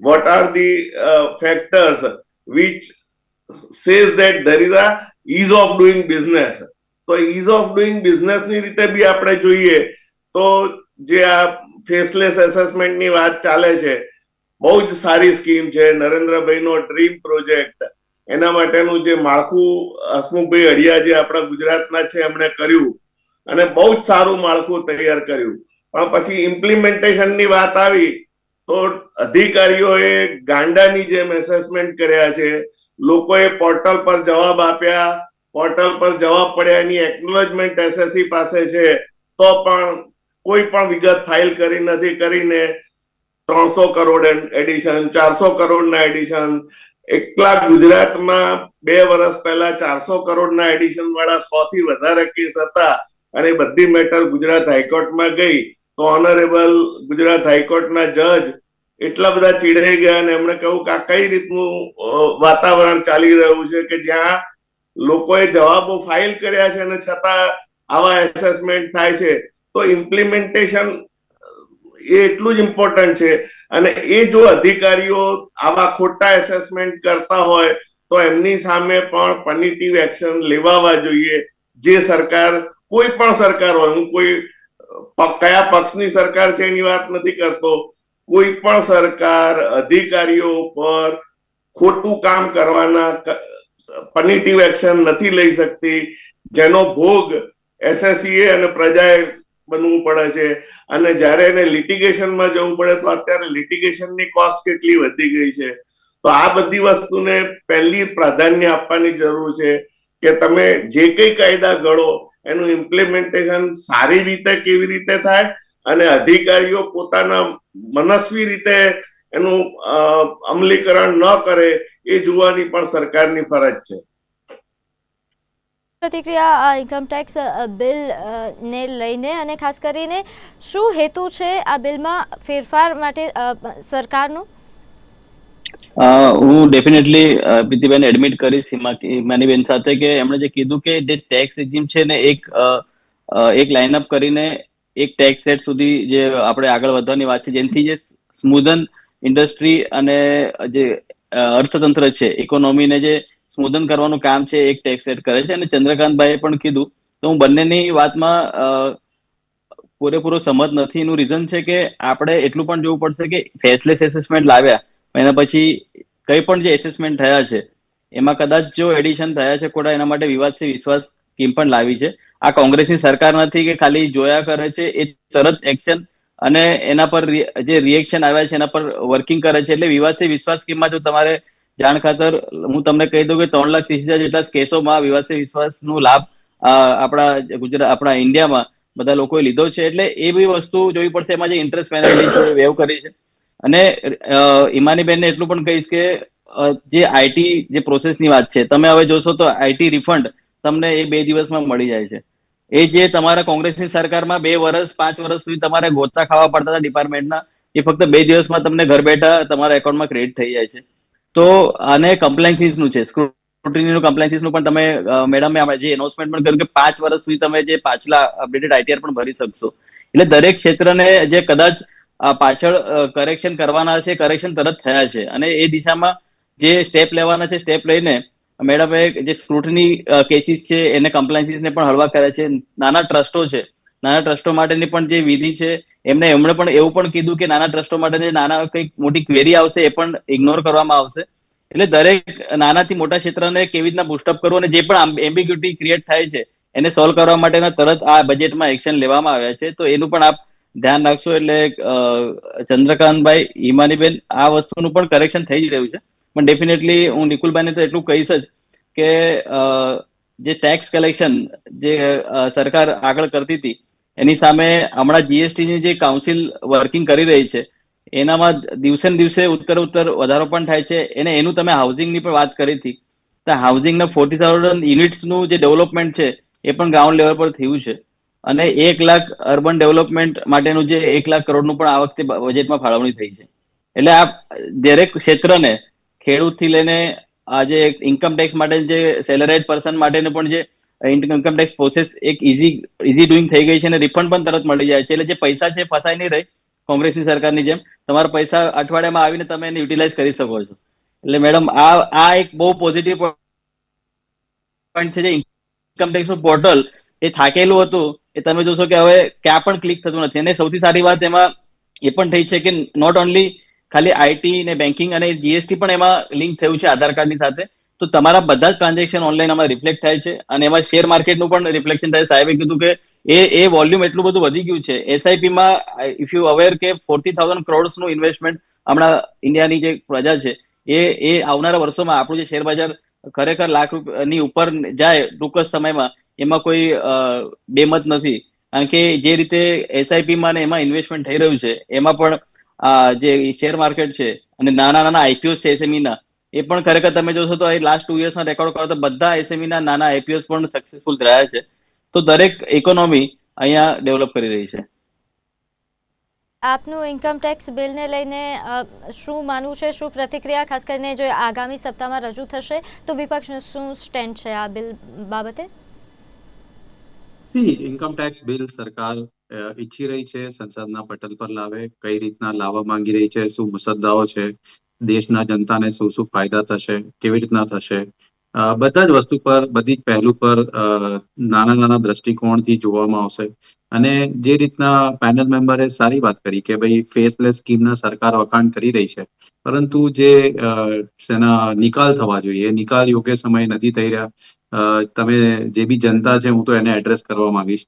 what are the factors which says that there is a ease of doing business. તો ઇઝ ઓફ ડુઈંગ બિઝનેસની રીતે બી આપણે જોઈએ તો જે આ ફેસલેસ એસેસમેન્ટની વાત ચાલે છે, બહુ જ સારી સ્કીમ છે, નરેન્દ્રભાઈનો ડ્રીમ પ્રોજેક્ટ. એના માટેનું જે માળખું હસમુખભાઈ અડિયા જે આપણા ગુજરાતના છે એમણે કર્યું અને બહુ જ સારું માળખું તૈયાર કર્યું, પણ પછી ઇમ્પ્લિમેન્ટેશનની વાત આવી તો અધિકારીઓએ ગાંડાની જેમ એસેસમેન્ટ કર્યા છે, લોકોએ પોર્ટલ પર જવાબ આપ્યા, પોર્ટલ પર જવાબ પડ્યા, એની એકનોલેજમેન્ટ એસએસસી પાસે છે, તો પણ કોઈ પણ વિગત ફાઇલ કરી નથી, કરીને 300 કરોડ એડિશન, 400 કરોડના એડિશન. એકલા ગુજરાતમાં 2 વર્ષ પહેલા 400 કરોડના એડિશન વાળા 100 થી વધારે કેસ હતા અને બધી મેટર ગુજરાત હાઈકોર્ટમાં ગઈ, તો ઓનરેબલ ગુજરાત હાઈકોર્ટના જજ એટલા બધા ચીડાઈ ગયા અને એમણે કહ્યું કે આ કઈ રીતનું વાતાવરણ ચાલી રહ્યું છે કે જ્યાં લોકોએ જવાબો ફાઇલ કર્યા છે અને છતાં આવા એસેસમેન્ટ થાય છે. તો ઇમ્પ્લિમેન્ટેશન એ એટલું જ ઇમ્પોર્ટન્ટ છે, અને એ જો અધિકારીઓ આવા ખોટા એસેસમેન્ટ કરતા હોય તો એમની સામે પણ પનિટિવ એક્શન લેવાવા જોઈએ. જે સરકાર, કોઈ પણ સરકાર હોય, હું કોઈ કયા પક્ષની સરકાર છે એની વાત નથી કરતો, કોઈ પણ સરકાર અધિકારીઓ પર ખોટું કામ કરવાના પનિટિવ એક્શન નથી લઈ શકતી, જેનો ભોગ એસએસસીએ અને પ્રજાએ બનવું પડે છે. અને જ્યારે એને લિટિગેશનમાં જવું પડે તો અત્યારે લિટિગેશનની કોસ્ટ કેટલી વધી ગઈ છે. તો આ બધી વસ્તુને પહેલી પ્રાધાન્ય આપવાની જરૂર છે કે તમે જે કઈ કાયદા ઘડો એનું ઇમ્પ્લિમેન્ટેશન સારી રીતે કેવી રીતે થાય અને અધિકારીઓ પોતાના મનસ્વી રીતે એનું અમલીકરણ ન કરે એ જોવાની પણ સરકારની ફરજ છે. પ્રતિક્રિયા ઇન્કમ ટેક્સ બિલ ને લઈને, અને ખાસ કરીને શું હેતુ છે આ બિલમાં ફેરફાર માટે સરકારનો? હું ડેફિનેટલી પ્રીતિબેન એડમિટ કરીશ હિમાનીબેન સાથે કે એમણે જે કીધું કે જે ટેક્સ રેજિમ છે ને એક લાઇનઅપ કરીને એક ટેક્સ સેટ સુધી જે આપણે આગળ વધવાની વાત છે, જેનાથી જે સ્મૂધન ઇન્ડસ્ટ્રી અને જે અર્થતંત્ર છે, ઇકોનોમીને જે સ્મૂધન કરવાનું કામ છે એક ટેક્સ સેટ કરે છે. અને ચંદ્રકાંતભાઈએ પણ કીધું તો હું બંનેની વાતમાં પૂરેપૂરો સમજ નથી. એનું રીઝન છે કે આપણે એટલું પણ જોવું પડશે કે ફેસલેસ એસેસમેન્ટ લાવ્યા એના પછી કઈ પણ જે એસેસમેન્ટ થયા છે એમાં કદાચ જો એડિશન થયા છે ખોટા, એના માટે વિવાદ છે વિશ્વાસ સ્કીમ પણ લાવી છે. આ કોંગ્રેસની સરકાર નથી કે ખાલી જોયા કરે છે, એ તરત એક્શન અને એના પર જે રિએક્શન આવ્યા છે એના પર વર્કિંગ કરે છે. એટલે વિવાદ છે વિશ્વાસ સ્કીમમાં જો તમારે જાણ ખાતર હું તમને કહી દઉં કે 3,30,000 જેટલા કેસોમાં વિવાદ છે વિશ્વાસનો લાભ આપણા ઇન્ડિયામાં બધા લોકોએ લીધો છે. એટલે એ બી વસ્તુ જોવી પડશે. એમાં જે ઇન્ટરેસ્ટ પેનલ્ટી વેવ કરી છે. અને ઈમાનીબેનને એટલું પણ કહીશ કે જે આઈટી જે પ્રોસેસની વાત છે, તમે હવે જોશો તો આઈટી રિફંડ તમને એ 2 દિવસમાં મળી જાય છે. એ જે તમારા કોંગ્રેસની સરકારમાં 2 વર્ષ 5 વર્ષ સુધી તમારે ગોતા ખાવા પડતા હતા ડિપાર્ટમેન્ટના, એ ફક્ત 2 દિવસમાં તમને ઘર બેઠા તમારા એકાઉન્ટમાં ક્રેડિટ થઈ જાય છે. તો આને કમ્પ્લાયન્સીસનું છે, સ્ક્રુટિનીનું કમ્પ્લાયન્સીસનું પણ તમે મેડમે જે એનાઉન્સમેન્ટ પણ કર્યું કે 5 વર્ષ સુધી તમે જે પાછલા અપડેટેડ આઈટીઆર પણ ભરી શકશો. એટલે દરેક ક્ષેત્રને જે કદાચ પાછળ કરેક્શન કરવાના છે, કરેક્શન તરત થયા છે. અને એ દિશામાં જે સ્ટેપ લેવાના છે સ્ટેપ લઈને મેડમે જે સ્ક્રુટની કેસીસ છે એને કમ્પ્લાયન્સીસને પણ હળવા કર્યા છે. નાના ટ્રસ્ટો છે, નાના ટ્રસ્ટો માટેની પણ જે વિધિ છે એમણે પણ એવું પણ કીધું કે નાના ટ્રસ્ટો માટે જે નાના કંઈક મોટી ક્વેરી આવશે એ પણ ઇગ્નોર કરવામાં આવશે. એટલે દરેક નાનાથી મોટા ક્ષેત્રને કેવી રીતના બુસ્ટઅપ કરવું અને જે પણ એમ્બિગ્યુટી ક્રિએટ થાય છે એને સોલ્વ કરવા માટેના તરત આ બજેટમાં એક્શન લેવામાં આવ્યા છે. તો એનું પણ આપ ધ્યાન રાખશો. એટલે ચંદ્રકાંતભાઈ, હિમાનીબેન, આ વસ્તુનું પણ કરેક્શન થઈ જ રહ્યું છે. પણ ડેફિનેટલી હું નિકુલભાઈને તો એટલું કહીશ જ કે જે ટેક્સ કલેક્શન જે સરકાર આગળ કરતી હતી એની સામે હમણાં જીએસટીની જે કાઉન્સિલ વર્કિંગ કરી રહી છે એનામાં દિવસે ને દિવસે ઉત્તર વધારો પણ થાય છે. એનું તમે હાઉસિંગની પણ વાત કરી હતી, તો હાઉસિંગના 40,000 યુનિટ્સનું જે ડેવલપમેન્ટ છે એ પણ ગ્રાઉન્ડ લેવલ પર થયું છે. અને 1 લાખ અર્બન ડેવલપમેન્ટ માટેનું જે 1 લાખ કરોડનું પણ આ વખતે બજેટમાં ફાળવણી થઈ છે. એટલે આ દરેક ક્ષેત્રને ખેડૂતથી લઈને આજે ઇન્કમ ટેક્સ માટે જે સેલેરાઇડ પર્સન માટેનું પણ જે ઇન્કમ ટેક્સ પ્રોસેસ એક ઇઝી ડુઈંગ થઈ ગઈ છે અને રિફંડ પણ તરત મળી જાય છે. એટલે જે પૈસા છે ફસાઈ નહીં રહી કોંગ્રેસની સરકારની જેમ. તમારા પૈસા અઠવાડિયામાં આવીને તમે એને યુટિલાઇઝ કરી શકો છો. એટલે મેડમ આ એક બહુ પોઝિટિવ પોઈન્ટ છે. જે ઇન્કમ ટેક્સનું પોર્ટલ એ થાકેલું હતું એ તમે જોશો કે હવે ક્યાં પણ ક્લિક થતું નથી. અને સૌથી સારી વાત એમાં એ પણ થઈ છે કે નોટ ઓનલી ખાલી આઈટી ને બેન્કિંગ અને જીએસટી પણ એમાં લિંક થયું છે આધાર કાર્ડની સાથે. તો તમારા બધા જ ટ્રાન્ઝેક્શન ઓનલાઈન આમાં રિફ્લેક્ટ થાય છે. અને એમાં શેર માર્કેટનું પણ રિફ્લેક્શન થાય. સાહેબે કીધું કે એ વોલ્યુમ એટલું બધું વધી ગયું છે. એસઆઈપીમાં ઇફ યુ અવેર કે 40,000 કરોડનું ઇન્વેસ્ટમેન્ટ હમણાં ઇન્ડિયાની જે પ્રજા છે એ આવનારા વર્ષોમાં આપણું જે શેર બજાર ખરેખર લાખ રૂપિયાની ઉપર જાય ટૂંક જ સમયમાં, એમાં કોઈ બેમત નથી. કારણ કે જે રીતે એસઆઈપીમાં ને એમાં ઇન્વેસ્ટમેન્ટ થઈ રહ્યું છે એમાં પણ જે શેર માર્કેટ છે અને નાના આઈપીઓ છે એસએમઈના, એ પણ ખરેખર તમે જોશો તો લાસ્ટ 2 યર્સના રેકોર્ડ કરો તો બધા એસએમઈના નાના આઈપીઓસ પણ સક્સેસફુલ રહ્યા છે. તો દરેક ઇકોનોમી અહીંયા ડેવલપ કરી રહી છે. આપનું ઇન્કમ ટેક્સ બિલને લઈને શું માનવું છે, શું પ્રતિક્રિયા, ખાસ કરીને જો આગામી સપ્તાહમાં રજૂ થશે તો વિપક્ષનું શું સ્ટેન્ડ છે આ બિલ બાબતે? ઇન્કમ ટેક્સ બિલ સરકાર ઈચ્છી રહી છે સંસદના પટલ પર લાવે. કઈ રીતના લાવવા માંગી રહી છે, શું મુસદ્દાઓ છે, દેશના જનતાને શું શું ફાયદા થશે, કેવી રીતના થશે, બધા જ વસ્તુ પર, બધી જ પહેલું પર નાના દ્રષ્ટિકોણથી જોવામાં આવશે. અને જે રીતના પેનલ મેમ્બરે સારી વાત કરી કે ભાઈ ફેસલેસ સ્કીમના સરકાર વખાણ કરી રહી છે, પરંતુ જે તેના નિકાલ થવા જોઈએ એ નિકાલ યોગ્ય સમય નથી થઈ રહ્યા. તમે જે બી જનતા છે હું તો એને એડ્રેસ કરવા માંગીશ.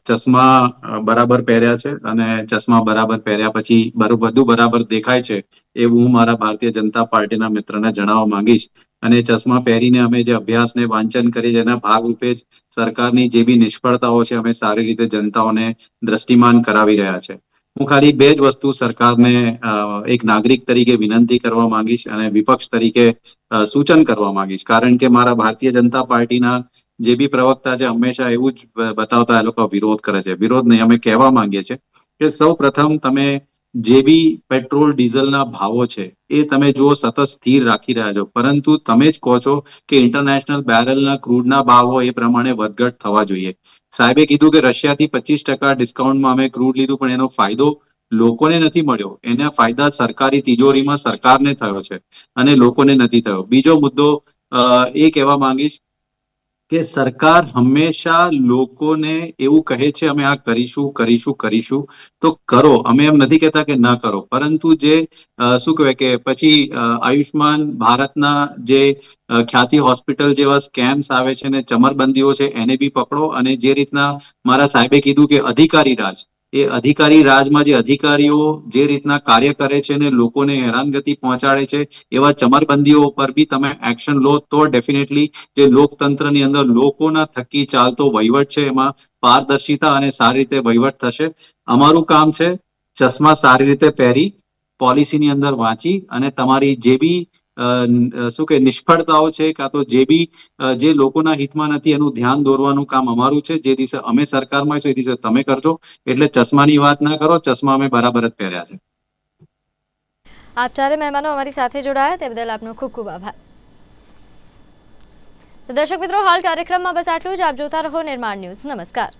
ચશ્મા બરાબર પહેર્યા છે અને ચશ્મા બરાબર પહેર્યા પછી બધું બરાબર દેખાય છે એવું હું મારા ભારતીય જનતા પાર્ટીના મિત્રને જણાવવા માંગીશ. અને ચશ્મા પહેરીને અમે જે અભ્યાસને વાંચન કરી એના ભાગરૂપે જ સરકારની જે બી નિષ્ફળતાઓ છે અમે સારી રીતે જનતાઓને દ્રષ્ટિમાન કરાવી રહ્યા છે. હું ખાલી 2 જ વસ્તુ સરકારને એક નાગરિક તરીકે વિનંતી કરવા માંગીશ અને વિપક્ષ તરીકે સૂચન કરવા માંગીશ. કારણ કે મારા ભારતીય જનતા પાર્ટીના જે બી પ્રવક્તા છે હંમેશા એવું જ બતાવતા એ લોકો વિરોધ કરે છે. વિરોધ નહીં, અમે કહેવા માંગીએ છીએ કે સૌ પ્રથમ તમે જે બી પેટ્રોલ ડીઝલના ભાવો છે એ તમે જુઓ સતત સ્થિર રાખી રહ્યા છો, પરંતુ તમે જ કહો છો કે ઇન્ટરનેશનલ બેરલના ક્રૂડના ભાવો એ પ્રમાણે વધઘટ થવા જોઈએ. સાહેબે કીધું કે રશિયાથી 25% ડિસ્કાઉન્ટમાં અમે ક્રૂડ લીધું, પણ એનો ફાયદો લોકોને નથી મળ્યો. એના ફાયદા સરકારી તિજોરીમાં સરકારને થયો છે અને લોકોને નથી થયો. બીજો મુદ્દો એ કહેવા માંગીશ કે સરકાર હંમેશા લોકોને એવું કહે છે અમે આ કરીશું કરીશું કરીશું, તો કરો. અમે એમ નથી કહેતા કે ન કરો, પરંતુ જે શું કહેવાય કે પછી આયુષ્માન ભારતના જે ખ્યાતિ હોસ્પિટલ જેવા સ્કેમ્સ આવે છે ને ચમરબંધીઓ છે એને બી પકડો. અને જે રીતના મારા સાહેબે કીધું કે અધિકારી રાજ, એ અધિકારી રાજમાં જે અધિકારીઓ જે રીતના કાર્ય કરે છે ને લોકોને હેરાનગતિ પહોંચાડે છે, એવા ચમરબંધીઓ પર બી તમે એક્શન લો તો ડેફિનેટલી જે લોકતંત્રની અંદર લોકોના થકી ચાલતો વહીવટ છે એમાં પારદર્શિતા અને સારી રીતે વહીવટ થશે. અમારું કામ છે ચશ્મા સારી રીતે પહેરી, પોલિસીની અંદર વાંચી અને તમારી જે બી શું કે નિષ્ફળતાઓ છે કાં તો જે બી જે લોકોના હિતમાં નથી એનું ધ્યાન દોરવાનું કામ અમારું છે. જે દિવસે અમે સરકારમાં છે એ દિવસે તમે કરજો. એટલે ચશ્માની વાત ના કરો, ચશ્મા અમે બરાબર જ પહેર્યા છે. આપ ચારે મહેમાનો અમારી સાથે જોડાયા તે બદલ આપનો ખૂબ ખૂબ આભાર. તો દર્શક મિત્રો, હાલ કાર્યક્રમમાં બસ આટલું જ. આપ જોતા રહો નિર્માણ ન્યૂઝ. નમસ્કાર.